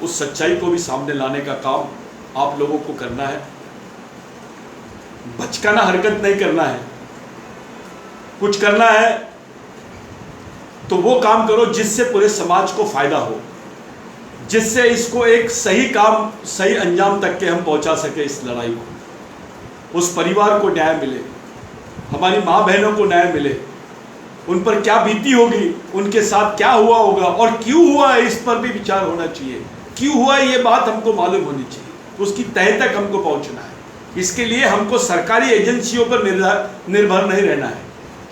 उस सच्चाई को भी सामने लाने का काम आप लोगों को करना है, बचकाना हरकत नहीं करना है। कुछ करना है तो वो काम करो जिससे पूरे समाज को फायदा हो, जिससे इसको एक सही काम, सही अंजाम तक के हम पहुंचा सके इस लड़ाई को। उस परिवार को न्याय मिले, हमारी माँ बहनों को न्याय मिले, उन पर क्या बीती होगी, उनके साथ क्या हुआ होगा और क्यों हुआ है, इस पर भी विचार होना चाहिए। क्यों हुआ ये बात हमको मालूम होनी चाहिए, उसकी तह तक हमको पहुंचना है। इसके लिए हमको सरकारी एजेंसियों पर निर्भर नहीं रहना है,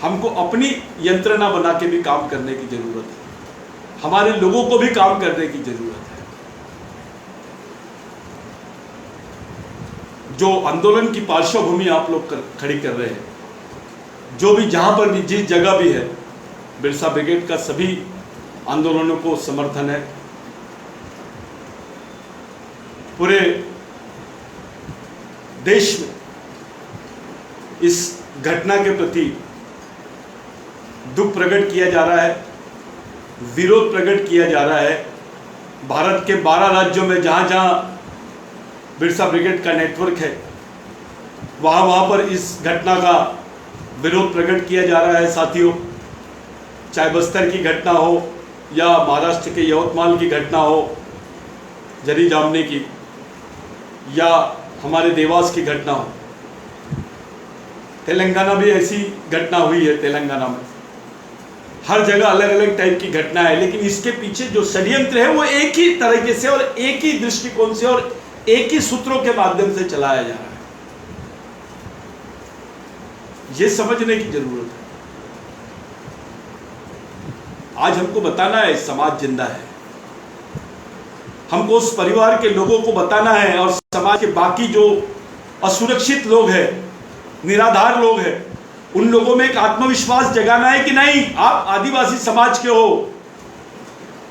हमको अपनी यंत्रणा बना के भी काम करने की जरूरत है, हमारे लोगों को भी काम करने की जरूरत है। जो आंदोलन की पार्श्वभूमि आप लोग खड़ी कर रहे हैं, जो भी जहां पर भी जिस जगह भी है, बिरसा ब्रिगेड का सभी आंदोलनों को समर्थन है। पूरे देश में इस घटना के प्रति दुख प्रकट किया जा रहा है, विरोध प्रकट किया जा रहा है। भारत के 12 राज्यों में जहां जहां बिरसा ब्रिगेड का नेटवर्क है, वहां पर इस घटना का विरोध प्रकट किया जा रहा है साथियों। चाहे बस्तर की घटना हो या महाराष्ट्र के यवतमाल की घटना हो, जरी जामने की, या हमारे देवास की घटना हो, तेलंगाना भी ऐसी घटना हुई है। तेलंगाना में हर जगह अलग अलग टाइप की घटना है, लेकिन इसके पीछे जो षड्यंत्र है वो एक ही तरीके से और एक ही दृष्टिकोण से और एक ही सूत्रों के माध्यम से चलाया जा रहा है। ये समझने की जरूरत है। आज हमको बताना है समाज जिंदा है, हमको उस परिवार के लोगों को बताना है और समाज के बाकी जो असुरक्षित लोग हैं, निराधार लोग हैं, उन लोगों में एक आत्मविश्वास जगाना है कि नहीं, आप आदिवासी समाज के हो,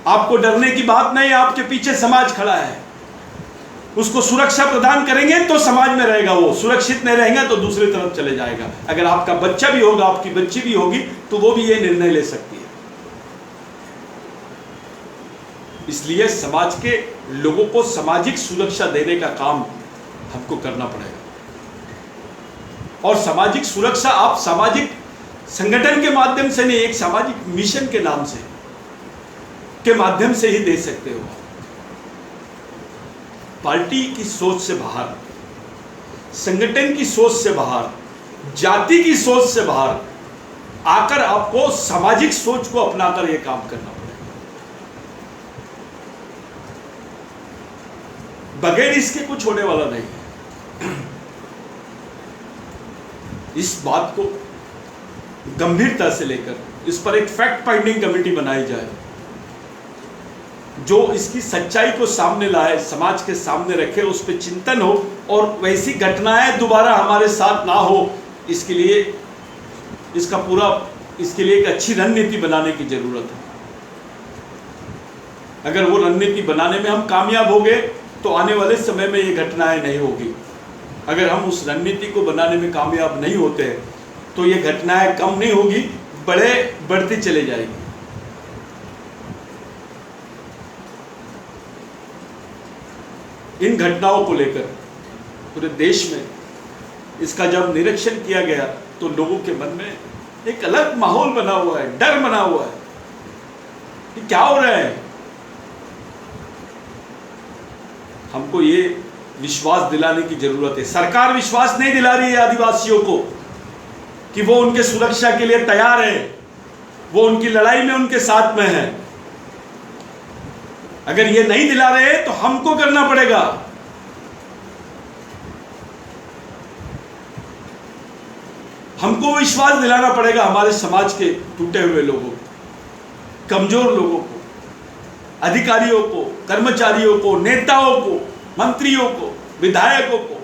आपको डरने की बात नहीं, आपके पीछे समाज खड़ा है। उसको सुरक्षा प्रदान करेंगे तो समाज में रहेगा, वो सुरक्षित नहीं रहेगा तो दूसरी तरफ चले जाएगा। अगर आपका बच्चा भी होगा, आपकी बच्ची भी होगी, तो वो भी ये निर्णय ले सकती है। इसलिए समाज के लोगों को सामाजिक सुरक्षा देने का काम हमको करना पड़ेगा। और सामाजिक सुरक्षा आप सामाजिक संगठन के माध्यम से नहीं, एक सामाजिक मिशन के नाम से, के माध्यम से ही दे सकते हो। पार्टी की सोच से बाहर, संगठन की सोच से बाहर, जाति की सोच से बाहर आकर आपको सामाजिक सोच को अपनाकर यह काम करना पड़ेगा। बगैर इसके कुछ होने वाला नहीं है। इस बात को गंभीरता से लेकर इस पर एक फैक्ट फाइंडिंग कमेटी बनाई जाए, जो इसकी सच्चाई को सामने लाए, समाज के सामने रखे, उस पर चिंतन हो और वैसी घटनाएं दोबारा हमारे साथ ना हो। इसके लिए इसके लिए एक अच्छी रणनीति बनाने की जरूरत है। अगर वो रणनीति बनाने में हम कामयाब हो गए तो आने वाले समय में ये घटनाएं नहीं होगी। अगर हम उस रणनीति को बनाने में कामयाब नहीं होते तो ये घटनाएं कम नहीं होगी, बढ़ती चली जाएगी। इन घटनाओं को लेकर पूरे देश में इसका जब निरीक्षण किया गया तो लोगों के मन में एक अलग माहौल बना हुआ है, डर बना हुआ है कि क्या हो रहा है। हमको ये विश्वास दिलाने की जरूरत है। सरकार विश्वास नहीं दिला रही है आदिवासियों को कि वो उनके सुरक्षा के लिए तैयार है, वो उनकी लड़ाई में उनके साथ में है। अगर ये नहीं दिला रहे तो हमको करना पड़ेगा। हमको विश्वास दिलाना पड़ेगा हमारे समाज के टूटे हुए लोगों को, कमजोर लोगों को, अधिकारियों को, कर्मचारियों को, नेताओं को, मंत्रियों को, विधायकों को,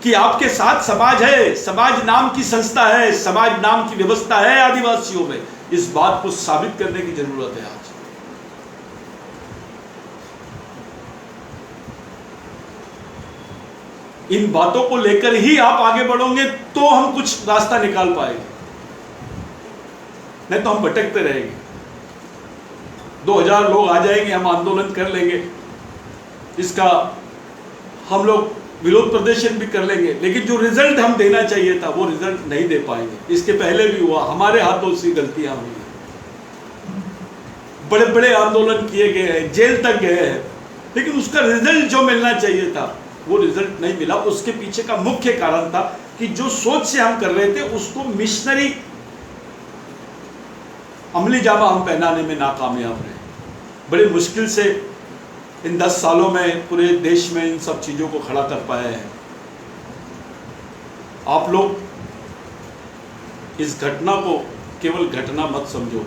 कि आपके साथ समाज है, समाज नाम की संस्था है, समाज नाम की व्यवस्था है आदिवासियों में। इस बात को साबित करने की जरूरत है आज। इन बातों को लेकर ही आप आगे बढ़ोगे तो हम कुछ रास्ता निकाल पाएंगे, नहीं तो हम भटकते रहेंगे। 2000 लोग आ जाएंगे, हम आंदोलन कर लेंगे, इसका हम लोग विरोध प्रदर्शन भी कर लेंगे, लेकिन जो रिजल्ट हम देना चाहिए था वो रिजल्ट नहीं दे पाएंगे। इसके पहले भी हुआ, हमारे हाथों से गलतियां हुई, बड़े बड़े आंदोलन किए गए हैं, जेल तक गए हैं, लेकिन उसका रिजल्ट जो मिलना चाहिए था वो रिजल्ट नहीं मिला। उसके पीछे का मुख्य कारण था कि जो सोच से हम कर रहे थे उसको मिशनरी अमली जामा हम पहनाने में नाकामयाब रहे। बड़ी मुश्किल से इन 10 सालों में पूरे देश में इन सब चीज़ों को खड़ा कर पाए हैं। आप लोग इस घटना को केवल घटना मत समझो,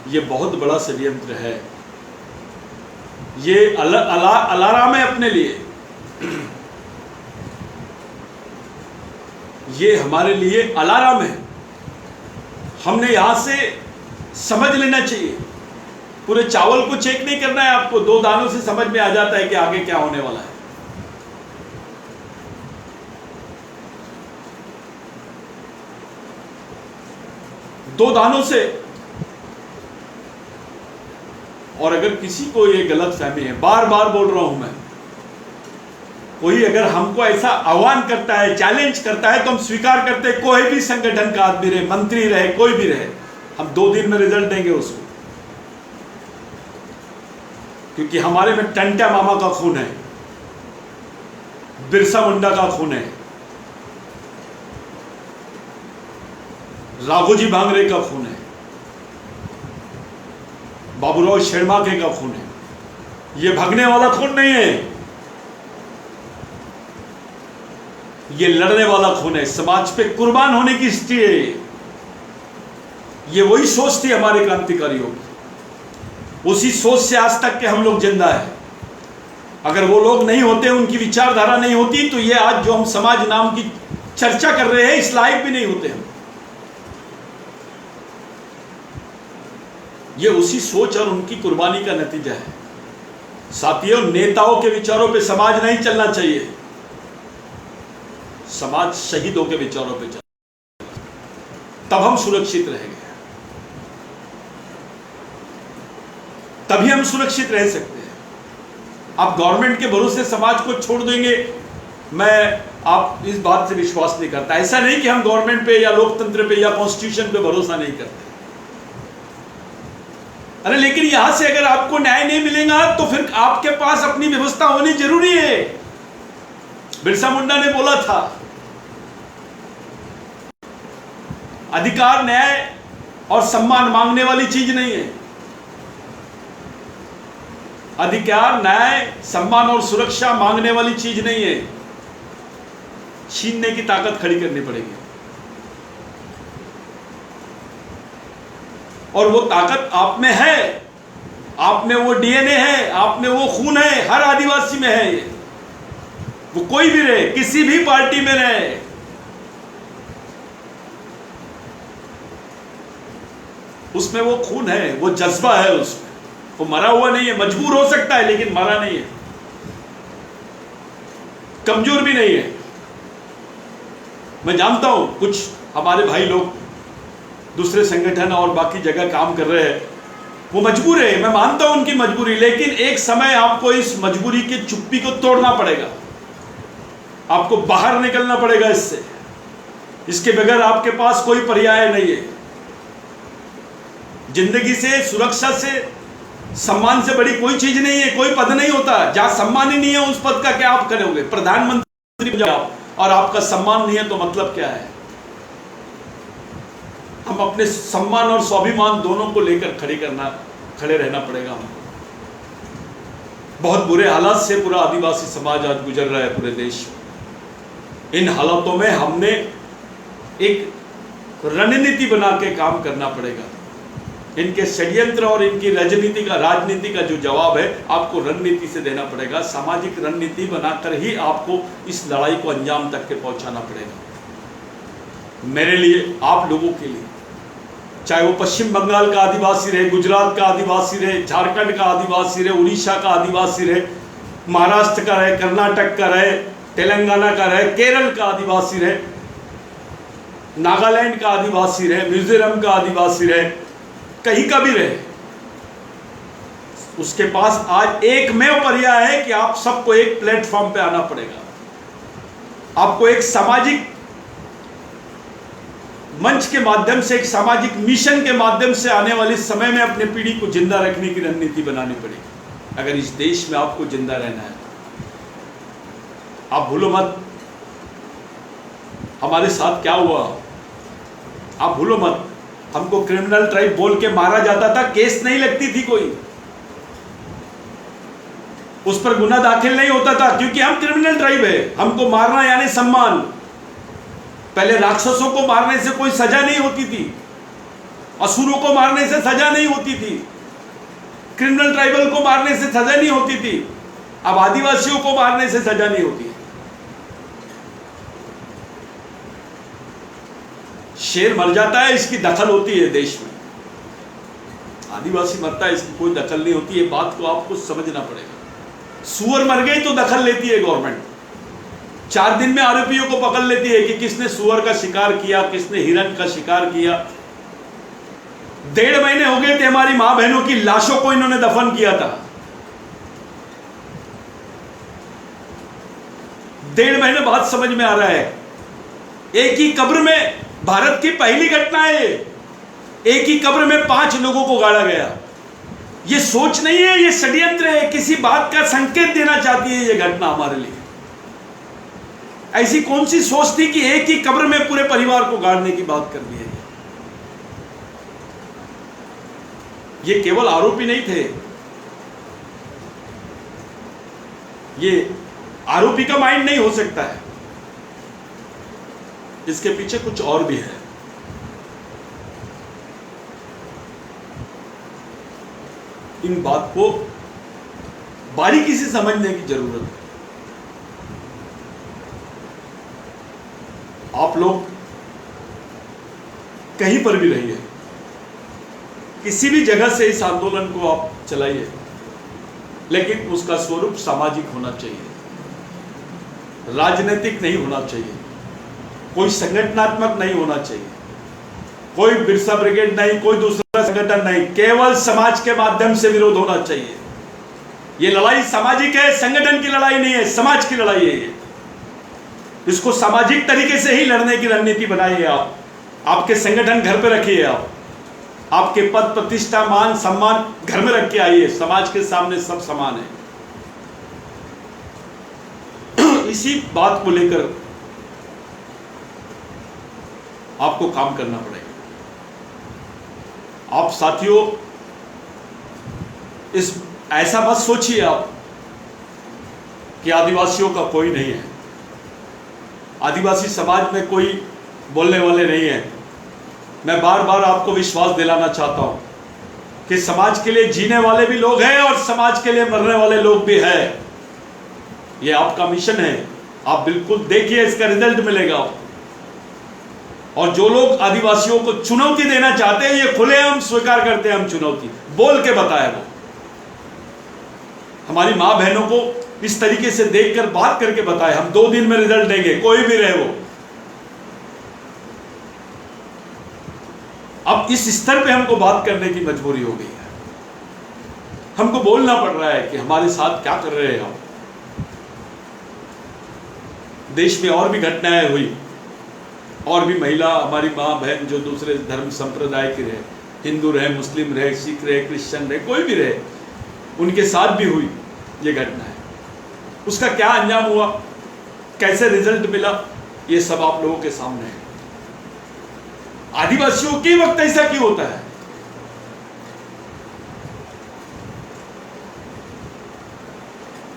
ये बहुत बड़ा षड्यंत्र है। ये अलार्म है अपने लिए, ये हमारे लिए अलार्म है। हमने यहां से समझ लेना चाहिए, पूरे चावल को चेक नहीं करना है आपको, 2 दानों से समझ में आ जाता है कि आगे क्या होने वाला है। दो दानों से। और अगर किसी को ये गलत फहमी है, बार बार बोल रहा हूं मैं, कोई अगर हमको ऐसा आह्वान करता है, चैलेंज करता है, तो हम स्वीकार करते हैं। कोई भी संगठन का आदमी रहे, मंत्री रहे, कोई भी रहे, हम 2 दिन में रिजल्ट देंगे उसको, क्योंकि हमारे में टंटा मामा का खून है, बिरसा मुंडा का खून है, राघोजी भांगरे का खून है, बाबूराव शेरमाके का खून है। ये भागने वाला खून नहीं है, ये लड़ने वाला खून है, समाज पे कुर्बान होने की हिस्ट्री है। ये वही सोच थी हमारे क्रांतिकारियों की, उसी सोच से आज तक के हम लोग जिंदा है। अगर वो लोग नहीं होते, उनकी विचारधारा नहीं होती, तो ये आज जो हम समाज नाम की चर्चा कर रहे हैं इस लायक भी नहीं होते हम। ये उसी सोच और उनकी कुर्बानी का नतीजा है। साथियों, नेताओं के विचारों पे समाज नहीं चलना चाहिए, समाज शहीदों के विचारों पे चलना, तब हम सुरक्षित रहेंगे, तभी हम सुरक्षित रह सकते हैं। आप गवर्नमेंट के भरोसे समाज को छोड़ देंगे, मैं आप इस बात से विश्वास नहीं करता। ऐसा नहीं कि हम गवर्नमेंट पे या लोकतंत्र पे या कॉन्स्टिट्यूशन पे भरोसा नहीं करते, अरे लेकिन यहां से अगर आपको न्याय नहीं मिलेगा तो फिर आपके पास अपनी व्यवस्था होनी जरूरी है। बिरसा मुंडा ने बोला था, अधिकार, न्याय और सम्मान मांगने वाली चीज नहीं है। अधिकार, न्याय, सम्मान और सुरक्षा मांगने वाली चीज नहीं है, छीनने की ताकत खड़ी करनी पड़ेगी। और वो ताकत आप में है, आप में वो डीएनए है, आप में वो खून है, हर आदिवासी में है। ये वो कोई भी रहे, किसी भी पार्टी में रहे, उसमें वो खून है, वो जज्बा है उसमें। वो मरा हुआ नहीं है, मजबूर हो सकता है लेकिन मरा नहीं है, कमजोर भी नहीं है। मैं जानता हूं कुछ हमारे भाई लोग दूसरे संगठन और बाकी जगह काम कर रहे हैं, वो मजबूर है, मैं मानता हूं उनकी मजबूरी, लेकिन एक समय आपको इस मजबूरी की चुप्पी को तोड़ना पड़ेगा, आपको बाहर निकलना पड़ेगा इससे। इसके बगैर आपके पास कोई पर्याय नहीं है। जिंदगी से, सुरक्षा से, सम्मान से बड़ी कोई चीज नहीं है, कोई पद नहीं होता। जहां सम्मान ही नहीं है उस पद का क्या आप करोगे? प्रधानमंत्री आप, और आपका सम्मान नहीं है तो मतलब क्या है? हम अपने सम्मान और स्वाभिमान दोनों को लेकर खड़े रहना पड़ेगा हमको। बहुत बुरे हालात से पूरा आदिवासी समाज आज गुजर रहा है पूरे देश में। इन हालातों में हमने एक रणनीति बना के काम करना पड़ेगा। इनके षड्यंत्र और इनकी राजनीति का जो जवाब है आपको रणनीति से देना पड़ेगा। सामाजिक रणनीति बनाकर ही आपको इस लड़ाई को अंजाम तक के पहुंचाना पड़ेगा। मेरे लिए, आप लोगों के लिए, चाहे वो पश्चिम बंगाल का आदिवासी रहे, गुजरात का आदिवासी रहे, झारखंड का आदिवासी रहे, उड़ीसा का आदिवासी रहे, महाराष्ट्र का रहे, कर्नाटक का रहे, तेलंगाना का रहे, केरल का आदिवासी रहे, नागालैंड का आदिवासी रहे, मिजोरम का आदिवासी रहे, कहीं का भी रहे, उसके पास आज एकमेव पर्याय है कि आप सबको एक प्लेटफॉर्म पे आना पड़ेगा। आपको एक सामाजिक मंच के माध्यम से, एक सामाजिक मिशन के माध्यम से आने वाले समय में अपने पीढ़ी को जिंदा रखने की रणनीति बनानी पड़ेगी अगर इस देश में आपको जिंदा रहना है। आप भूलो मत हमारे साथ क्या हुआ। आप भूलो मत, हमको क्रिमिनल ट्राइब बोल के मारा जाता था, केस नहीं लगती थी, कोई उस पर गुना दाखिल नहीं होता था क्योंकि हम क्रिमिनल ट्राइब है। हमको मारना यानी सम्मान। पहले राक्षसों को मारने से कोई सजा नहीं होती थी, असुरों को मारने से सजा नहीं होती थी, क्रिमिनल ट्राइबल को मारने से सजा नहीं होती थी। अब आदिवासियों को मारने से सजा नहीं होती है। शेर मर जाता है, इसकी दखल होती है देश में। आदिवासी मरता है, इसकी कोई दखल नहीं होती है। बात को आपको समझना पड़ेगा। सुअर मर गई तो दखल लेती है गवर्नमेंट। 4 दिन में आरोपियों को पकड़ लेती है कि किसने सुअर का शिकार किया, किसने हिरण का शिकार किया। 1.5 महीने हो गए थे हमारी मां बहनों की लाशों को इन्होंने दफन किया था। 1.5 महीने बाद समझ में आ रहा है। एक ही कब्र में, भारत की पहली घटना है, एक ही कब्र में 5 लोगों को गाड़ा गया। ये सोच नहीं है, ये षड्यंत्र है। किसी बात का संकेत देना चाहती है ये घटना हमारे लिए। ऐसी कौन सी सोच थी कि एक ही कब्र में पूरे परिवार को गाड़ने की बात कर दी है। ये केवल आरोपी नहीं थे, ये आरोपी का माइंड नहीं हो सकता है, इसके पीछे कुछ और भी है। इन बात को बारीकी से समझने की जरूरत है। आप लोग कहीं पर भी रहिए, किसी भी जगह से इस आंदोलन को आप चलाइए, लेकिन उसका स्वरूप सामाजिक होना चाहिए, राजनीतिक नहीं होना चाहिए, कोई संगठनात्मक नहीं होना चाहिए, कोई बिरसा ब्रिगेड नहीं, कोई दूसरा संगठन नहीं, केवल समाज के माध्यम से विरोध होना चाहिए। ये लड़ाई सामाजिक है, संगठन की लड़ाई नहीं है, समाज की लड़ाई है ये। इसको सामाजिक तरीके से ही लड़ने की रणनीति बनाइए आप। आपके संगठन घर पे रखिए, आपके पद प्रतिष्ठा मान सम्मान घर में रख के आइए। समाज के सामने सब समान है। इसी बात को लेकर आपको काम करना पड़ेगा। आप साथियों, इस ऐसा मत सोचिए आप कि आदिवासियों का कोई नहीं है। आदिवासी समाज में कोई बोलने वाले नहीं है। मैं बार बार आपको विश्वास दिलाना चाहता हूं कि समाज के लिए जीने वाले भी लोग हैं और समाज के लिए मरने वाले लोग भी हैं। यह आपका मिशन है, आप बिल्कुल देखिए, इसका रिजल्ट मिलेगा। और जो लोग आदिवासियों को चुनौती देना चाहते हैं, ये खुलेआम स्वीकार करते हैं। हम चुनौती बोल के बताया, वो हमारी मां बहनों को इस तरीके से देखकर बात करके बताए, हम 2 दिन में रिजल्ट देंगे, कोई भी रहे वो। अब इस स्तर पे हमको बात करने की मजबूरी हो गई है। हमको बोलना पड़ रहा है कि हमारे साथ क्या कर रहे हैं आप। देश में और भी घटनाएं हुई, और भी महिला, हमारी माँ बहन जो दूसरे धर्म संप्रदाय की रहे, हिंदू रहे, मुस्लिम रहे, सिख रहे, क्रिश्चियन रहे, कोई भी रहे, उनके साथ भी हुई ये घटना है। उसका क्या अंजाम हुआ, कैसे रिजल्ट मिला, ये सब आप लोगों के सामने है। आदिवासियों के वक्त ऐसा क्यों होता है?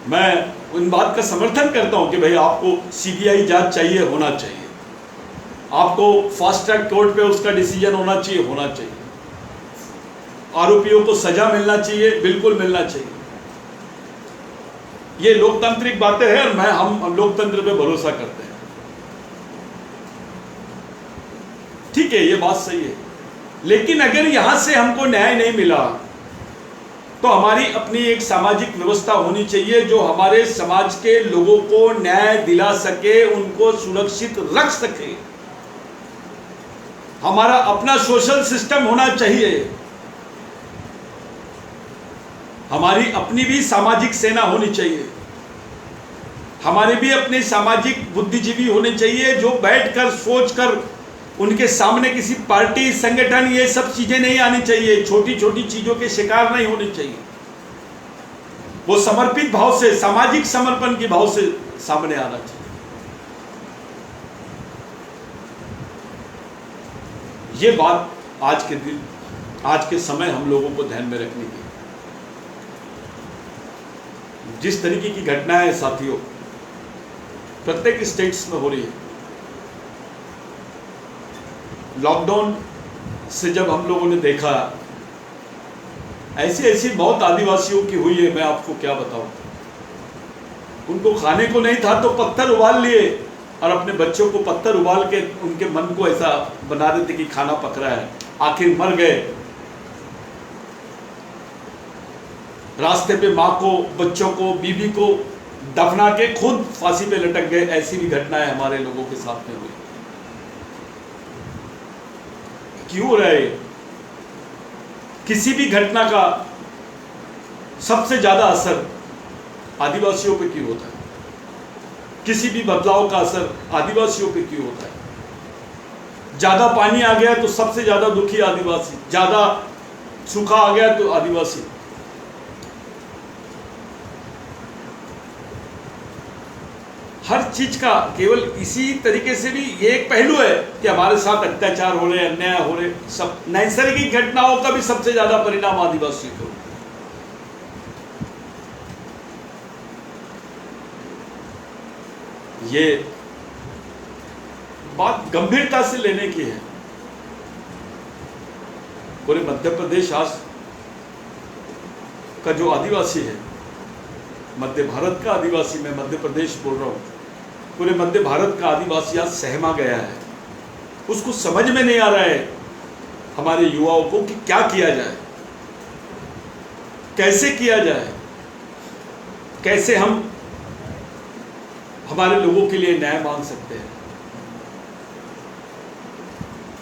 मैं उन बात का समर्थन करता हूं कि भाई आपको सीबीआई जांच चाहिए, होना चाहिए, आपको फास्ट ट्रैक कोर्ट पे उसका डिसीजन होना चाहिए। आरोपियों को सजा मिलना चाहिए, बिल्कुल मिलना चाहिए। ये लोकतांत्रिक बातें हैं और हम लोकतंत्र पे भरोसा करते हैं। ठीक है, ये बात सही है, लेकिन अगर यहां से हमको न्याय नहीं मिला तो हमारी अपनी एक सामाजिक व्यवस्था होनी चाहिए जो हमारे समाज के लोगों को न्याय दिला सके, उनको सुरक्षित रख सके। हमारा अपना सोशल सिस्टम होना चाहिए, हमारी अपनी भी सामाजिक सेना होनी चाहिए, हमारे भी अपने सामाजिक बुद्धिजीवी होने चाहिए जो बैठकर सोचकर, उनके सामने किसी पार्टी संगठन ये सब चीजें नहीं आनी चाहिए, छोटी छोटी चीजों के शिकार नहीं होने चाहिए। वो समर्पित भाव से, सामाजिक समर्पण के भाव से सामने आना चाहिए। ये बात आज के दिन, आज के समय हम लोगों को ध्यान में रखनी है। जिस तरीके की घटनाएं साथियों प्रत्येक स्टेट्स में हो रही है, लॉकडाउन से जब हम लोगों ने देखा, ऐसी ऐसी मौत आदिवासियों की हुई है, मैं आपको क्या बताऊं। उनको खाने को नहीं था तो पत्थर उबाल लिए और अपने बच्चों को पत्थर उबाल के उनके मन को ऐसा बना देते कि खाना पक रहा है, आखिर मर गए। रास्ते पे माँ को, बच्चों को, बीवी को दफना के खुद फांसी पे लटक गए। ऐसी भी घटनाएं हमारे लोगों के साथ में हुई। क्यों हो रहा है? किसी भी घटना का सबसे ज्यादा असर आदिवासियों पे क्यों होता है? किसी भी बदलाव का असर आदिवासियों पे क्यों होता है? ज्यादा पानी आ गया तो सबसे ज्यादा दुखी आदिवासी, ज्यादा सूखा आ गया तो आदिवासी। हर चीज का केवल इसी तरीके से भी ये एक पहलू है कि हमारे साथ अत्याचार हो रहे, अन्याय हो रहे, सब नैसर्गिक घटनाओं का भी सबसे ज्यादा परिणाम आदिवासियों को। ये बात गंभीरता से लेने की है। पूरे मध्य प्रदेश आज का जो आदिवासी है, मध्य भारत का आदिवासी, मैं मध्य प्रदेश बोल रहा हूं, पूरे मध्य भारत का आदिवासी आज सहमा गया है। उसको समझ में नहीं आ रहा है हमारे युवाओं को कि क्या किया जाए, कैसे किया जाए, कैसे हम हमारे लोगों के लिए न्याय मांग सकते हैं।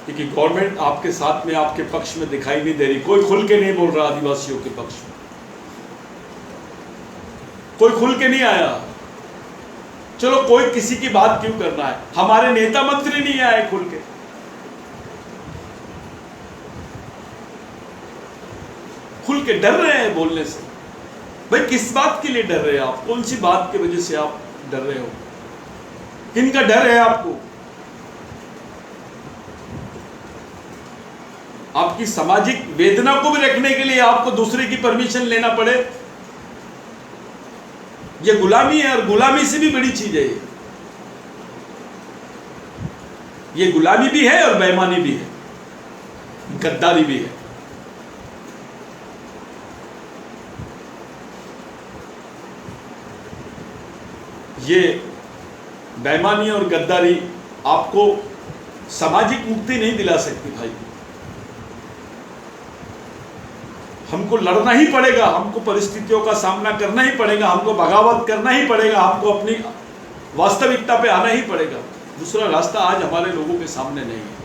क्योंकि गवर्नमेंट आपके साथ में, आपके पक्ष में दिखाई नहीं दे रही। कोई खुल के नहीं बोल रहा आदिवासियों के पक्ष में, कोई खुल के नहीं आया। चलो कोई किसी की बात क्यों करना है, हमारे नेता मंत्री नहीं आए खुल के। खुल के डर रहे हैं बोलने से। भाई किस बात के लिए डर रहे हैं आप? कौन सी बात की वजह से आप डर रहे हो? किनका डर है आपको? आपकी सामाजिक वेदना को भी रखने के लिए आपको दूसरे की परमिशन लेना पड़े, ये गुलामी है। और गुलामी से भी बड़ी चीज है ये गुलामी भी है और बेईमानी भी है, गद्दारी भी है। ये बेईमानी और गद्दारी आपको सामाजिक मुक्ति नहीं दिला सकती भाई। हमको लड़ना ही पड़ेगा, हमको परिस्थितियों का सामना करना ही पड़ेगा, हमको बगावत करना ही पड़ेगा, हमको अपनी वास्तविकता पे आना ही पड़ेगा। दूसरा रास्ता आज हमारे लोगों के सामने नहीं है।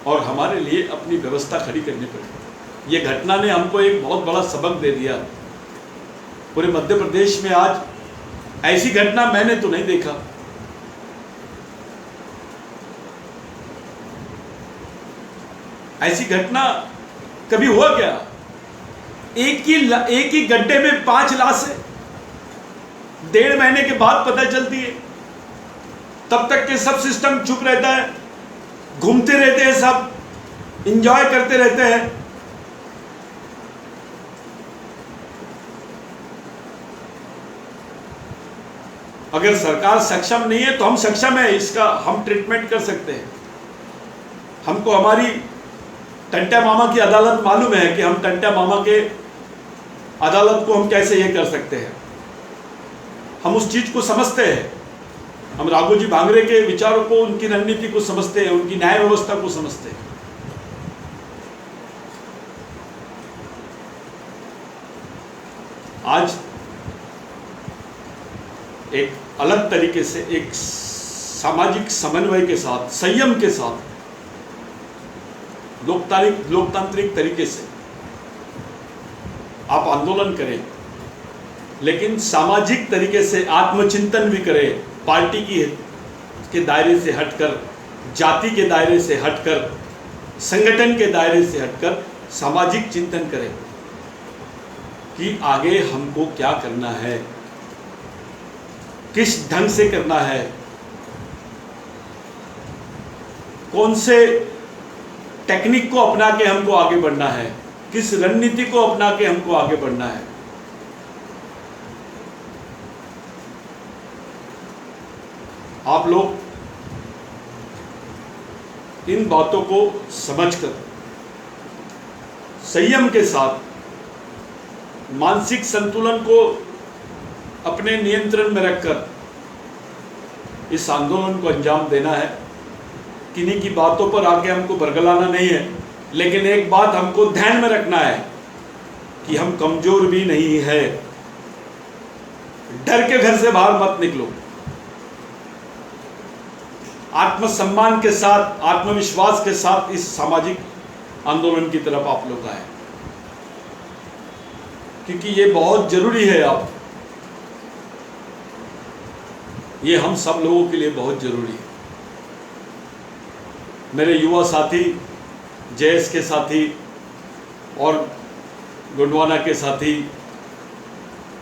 और हमारे लिए अपनी व्यवस्था खड़ी करनी पड़ेगी। ये घटना ने हमको एक बहुत बड़ा सबक दे दिया। पूरे मध्य प्रदेश में आज ऐसी घटना मैंने तो नहीं देखा। ऐसी घटना कभी हुआ क्या? एक ही गड्ढे में 5 लाशें 1.5 महीने के बाद पता चलती है। तब तक के सब सिस्टम चुप रहता है, घूमते रहते हैं, सब एंजॉय करते रहते हैं। अगर सरकार सक्षम नहीं है तो हम सक्षम है, इसका हम ट्रीटमेंट कर सकते हैं। हमको हमारी टंटा मामा की अदालत मालूम है कि हम टंटा मामा के अदालत को हम कैसे ये कर सकते हैं। हम उस चीज को समझते हैं। हम राघोजी भांगरे के विचारों को, उनकी रणनीति को समझते हैं, उनकी न्याय व्यवस्था को समझते हैं। आज एक अलग तरीके से, एक सामाजिक समन्वय के साथ, संयम के साथ, लोकतांत्रिक तरीके से आप आंदोलन करें, लेकिन सामाजिक तरीके से आत्मचिंतन भी करें। पार्टी के दायरे से हटकर, जाति के दायरे से हटकर, संगठन के दायरे से हटकर सामाजिक चिंतन करें कि आगे हमको क्या करना है, किस ढंग से करना है, कौन से टेक्निक को अपना के हमको आगे बढ़ना है, किस रणनीति को अपना के हमको आगे बढ़ना है। आप लोग इन बातों को समझकर संयम के साथ मानसिक संतुलन को अपने नियंत्रण में रखकर इस आंदोलन को अंजाम देना है। किन्हीं की बातों पर आके हमको बरगलाना नहीं है, लेकिन एक बात हमको ध्यान में रखना है कि हम कमजोर भी नहीं है। डर के घर से बाहर मत निकलो। आत्मसम्मान के साथ, आत्मविश्वास के साथ इस सामाजिक आंदोलन की तरफ आप लोग आए, क्योंकि ये बहुत जरूरी है। आप ये हम सब लोगों के लिए बहुत जरूरी है। मेरे युवा साथी, जेएस के साथी और गोंडवाना के साथी,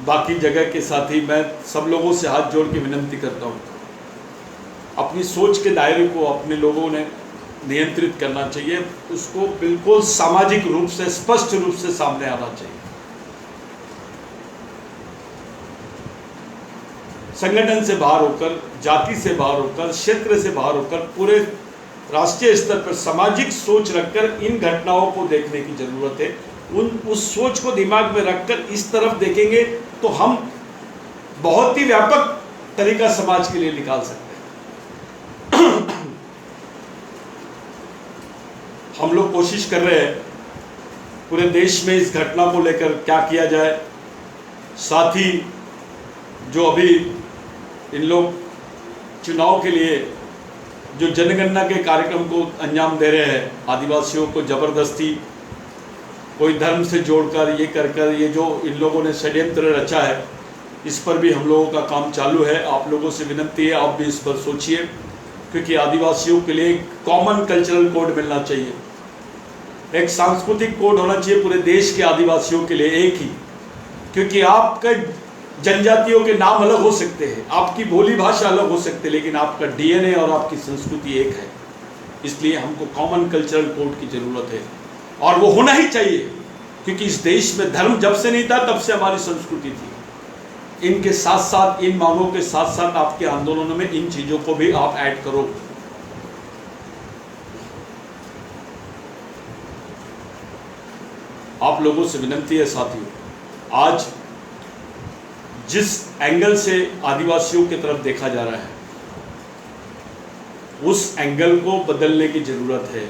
बाकी जगह के साथी, मैं सब लोगों से हाथ जोड़ के विनती करता हूँ, अपनी सोच के दायरे को अपने लोगों ने नियंत्रित करना चाहिए। उसको बिल्कुल सामाजिक रूप से, स्पष्ट रूप से सामने आना चाहिए। संगठन से बाहर होकर, जाति से बाहर होकर, क्षेत्र से बाहर होकर, पूरे राष्ट्रीय स्तर पर सामाजिक सोच रखकर इन घटनाओं को देखने की जरूरत है। उस सोच को दिमाग में रखकर इस तरफ देखेंगे तो हम बहुत ही व्यापक तरीका समाज के लिए निकाल सकते हैं। हम लोग कोशिश कर रहे हैं पूरे देश में इस घटना को लेकर क्या किया जाए। साथ ही जो अभी इन लोग चुनाव के लिए जो जनगणना के कार्यक्रम को अंजाम दे रहे हैं, आदिवासियों को जबरदस्ती कोई धर्म से जोड़कर ये कर ये जो इन लोगों ने षड्यंत्र रचा है, इस पर भी हम लोगों का काम चालू है। आप लोगों से विनती है, आप भी इस पर सोचिए, क्योंकि आदिवासियों के लिए एक कॉमन कल्चरल कोड मिलना चाहिए, एक सांस्कृतिक कोड होना चाहिए पूरे देश के आदिवासियों के लिए एक ही। क्योंकि आपके जनजातियों के नाम अलग हो सकते हैं, आपकी बोली भाषा अलग हो सकती है, लेकिन आपका डीएनए और आपकी संस्कृति एक है। इसलिए हमको कॉमन कल्चरल कोड की जरूरत है, और वो होना ही चाहिए, क्योंकि इस देश में धर्म जब से नहीं था तब से हमारी संस्कृति थी। इनके साथ साथ, इन मांगों के साथ साथ आपके आंदोलनों में इन चीजों को भी आप ऐड करो। आप लोगों से विनती है साथियों, आज जिस एंगल से आदिवासियों की तरफ देखा जा रहा है, उस एंगल को बदलने की जरूरत है।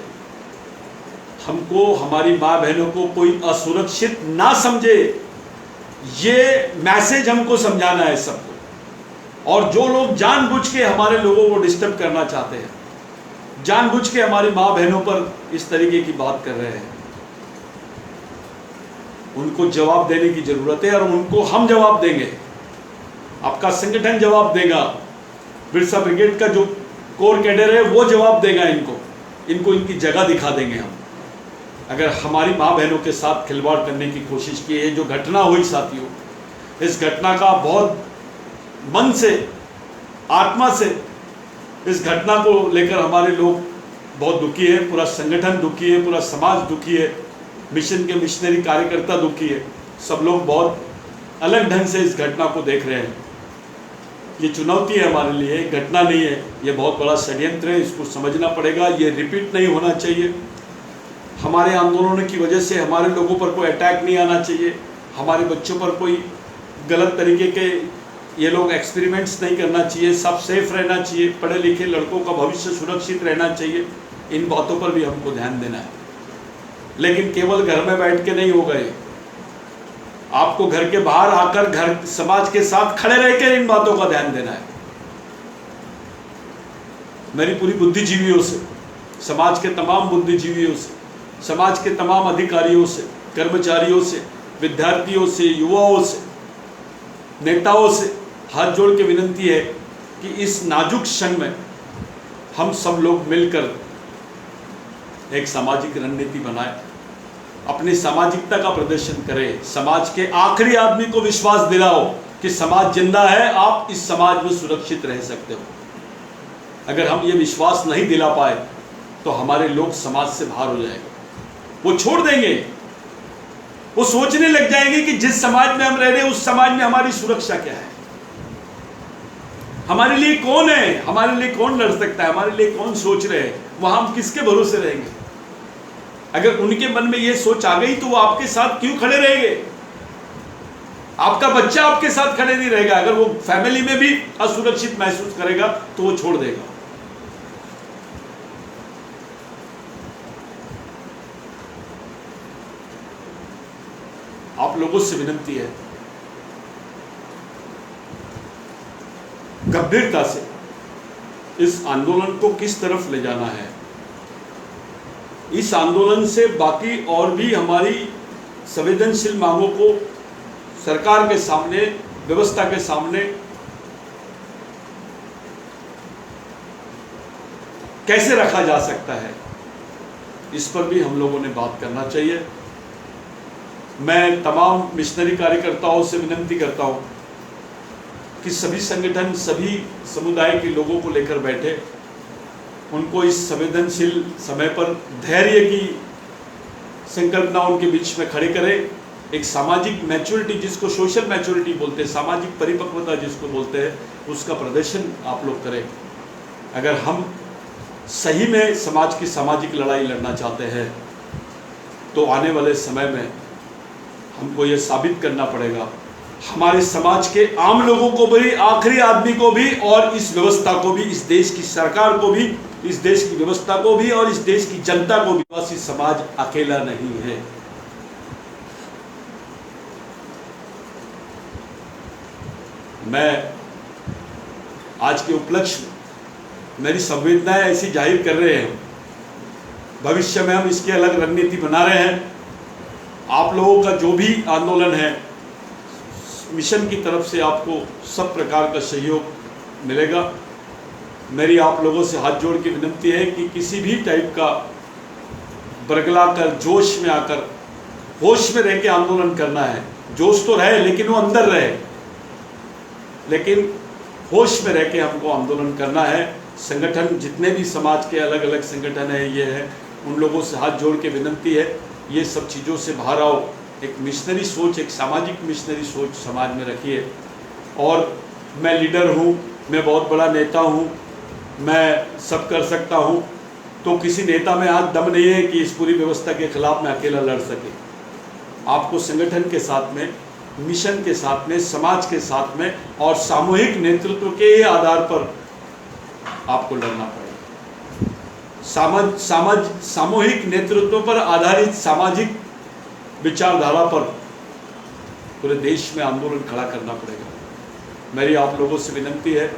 हमको, हमारी माँ बहनों को कोई असुरक्षित ना समझे, ये मैसेज हमको समझाना है सबको। और जो लोग जानबूझ के हमारे लोगों को डिस्टर्ब करना चाहते हैं, जानबूझ के हमारी माँ बहनों पर इस तरीके की बात कर रहे हैं, उनको जवाब देने की जरूरत है, और उनको हम जवाब देंगे। आपका संगठन जवाब देगा, बिरसा ब्रिगेड का जो कोर कैडर है वो जवाब देगा। इनको इनकी जगह दिखा देंगे हम, अगर हमारी माँ बहनों के साथ खिलवाड़ करने की कोशिश की है। जो घटना हुई साथियों, इस घटना का बहुत मन से, आत्मा से इस घटना को लेकर हमारे लोग बहुत दुखी है, पूरा संगठन दुखी है, पूरा समाज दुखी है, मिशन के मिशनरी कार्यकर्ता दुखी है। सब लोग बहुत अलग ढंग से इस घटना को देख रहे हैं। ये चुनौती है हमारे लिए, घटना नहीं है, ये बहुत बड़ा षड्यंत्र है, इसको समझना पड़ेगा, ये रिपीट नहीं होना चाहिए। हमारे आंदोलनों की वजह से हमारे लोगों पर कोई अटैक नहीं आना चाहिए, हमारे बच्चों पर कोई गलत तरीके के ये लोग एक्सपेरिमेंट्स नहीं करना चाहिए, सब सेफ रहना चाहिए, पढ़े लिखे लड़कों का भविष्य सुरक्षित रहना चाहिए। इन बातों पर भी हमको ध्यान देना है, लेकिन केवल घर में बैठ के नहीं होगा ये, आपको घर के बाहर आकर घर समाज के साथ खड़े रहकर इन बातों का ध्यान देना है। मेरी पूरी बुद्धिजीवियों से, समाज के तमाम बुद्धिजीवियों से, समाज के तमाम अधिकारियों से, कर्मचारियों से, विद्यार्थियों से, युवाओं से, नेताओं से हाथ जोड़ के विनती है कि इस नाजुक क्षण में हम सब लोग मिलकर एक सामाजिक रणनीति बनाएं, अपनी सामाजिकता का प्रदर्शन करें, समाज के आखिरी आदमी को विश्वास दिलाओ कि समाज जिंदा है, आप इस समाज में सुरक्षित रह सकते हो। अगर हम ये विश्वास नहीं दिला पाए तो हमारे लोग समाज से बाहर हो जाएंगे, वो छोड़ देंगे, वो सोचने लग जाएंगे कि जिस समाज में हम रह रहे हैं उस समाज में हमारी सुरक्षा क्या है, हमारे लिए कौन है, हमारे लिए कौन लड़ सकता है, हमारे लिए कौन सोच रहे हैं, वहां हम किसके भरोसे रहेंगे। अगर उनके मन में ये सोच आ गई तो वो आपके साथ क्यों खड़े रहेंगे, आपका बच्चा आपके साथ खड़े नहीं रहेगा। अगर वो फैमिली में भी असुरक्षित महसूस करेगा तो वो छोड़ देगा। आप लोगों से विनती है, गंभीरता से इस आंदोलन को किस तरफ ले जाना है, इस आंदोलन से बाकी और भी हमारी संवेदनशील मांगों को सरकार के सामने, व्यवस्था के सामने कैसे रखा जा सकता है, इस पर भी हम लोगों ने बात करना चाहिए। मैं तमाम मिशनरी कार्यकर्ताओं से विनती करता हूं कि सभी संगठन, सभी समुदाय के लोगों को लेकर बैठे, उनको इस संवेदनशील समय पर धैर्य की संकल्पना उनके बीच में खड़े करें। एक सामाजिक मैच्योरिटी, जिसको सोशल मैच्योरिटी बोलते हैं, सामाजिक परिपक्वता जिसको बोलते हैं, उसका प्रदर्शन आप लोग करें। अगर हम सही में समाज की सामाजिक लड़ाई लड़ना चाहते हैं तो आने वाले समय में हमको ये साबित करना पड़ेगा, हमारे समाज के आम लोगों को भी, आखिरी आदमी को भी, और इस व्यवस्था को भी, इस देश की सरकार को भी, इस देश की व्यवस्था को भी और इस देश की जनता को भी, आदिवासी समाज अकेला नहीं है। मैं आज के उपलक्ष्य में मेरी संवेदनाएं ऐसी जाहिर कर रहे हैं, भविष्य में हम इसकी अलग रणनीति बना रहे हैं। आप लोगों का जो भी आंदोलन है, मिशन की तरफ से आपको सब प्रकार का सहयोग मिलेगा। मेरी आप लोगों से हाथ जोड़ के विनती है कि किसी भी टाइप का बरगला कर, जोश में आकर, होश में रह के आंदोलन करना है। जोश तो रहे लेकिन वो अंदर रहे, लेकिन होश में रह के हमको आंदोलन करना है। संगठन जितने भी समाज के अलग अलग संगठन है, ये है, उन लोगों से हाथ जोड़ के विनती है, ये सब चीज़ों से बाहर आओ। एक मिशनरी सोच, एक सामाजिक मिशनरी सोच समाज में रखिए। और मैं लीडर हूँ, मैं बहुत बड़ा नेता हूँ, मैं सब कर सकता हूँ, तो किसी नेता में आज दम नहीं है कि इस पूरी व्यवस्था के खिलाफ मैं अकेला लड़ सके। आपको संगठन के साथ में, मिशन के साथ में, समाज के साथ में और सामूहिक नेतृत्व के आधार पर आपको लड़ना पड़ेगा। सामूहिक नेतृत्व पर आधारित सामाजिक विचारधारा पर पूरे देश में आंदोलन खड़ा करना पड़ेगा। मेरी आप लोगों से विनती है,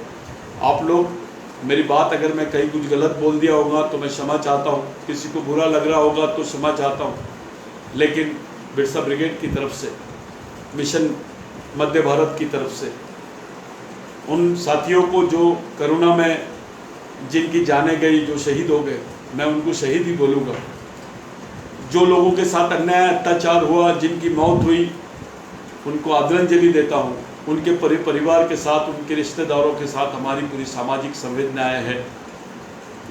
आप लोग मेरी बात, अगर मैं कहीं कुछ गलत बोल दिया होगा तो मैं क्षमा चाहता हूँ, किसी को बुरा लग रहा होगा तो क्षमा चाहता हूँ, लेकिन बिरसा ब्रिगेड की तरफ से, मिशन मध्य भारत की तरफ से, उन साथियों को जो करुणा में जिनकी जाने गई, जो शहीद हो गए, मैं उनको शहीद ही बोलूँगा। जो लोगों के साथ अन्याय अत्याचार हुआ, जिनकी मौत हुई, उनको आदरांजलि देता हूँ। उनके परिवार के साथ, उनके रिश्तेदारों के साथ हमारी पूरी सामाजिक संवेदनाएं हैं।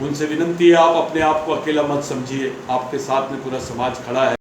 उनसे विनती है, आप अपने आप को अकेला मत समझिए, आपके साथ में पूरा समाज खड़ा है।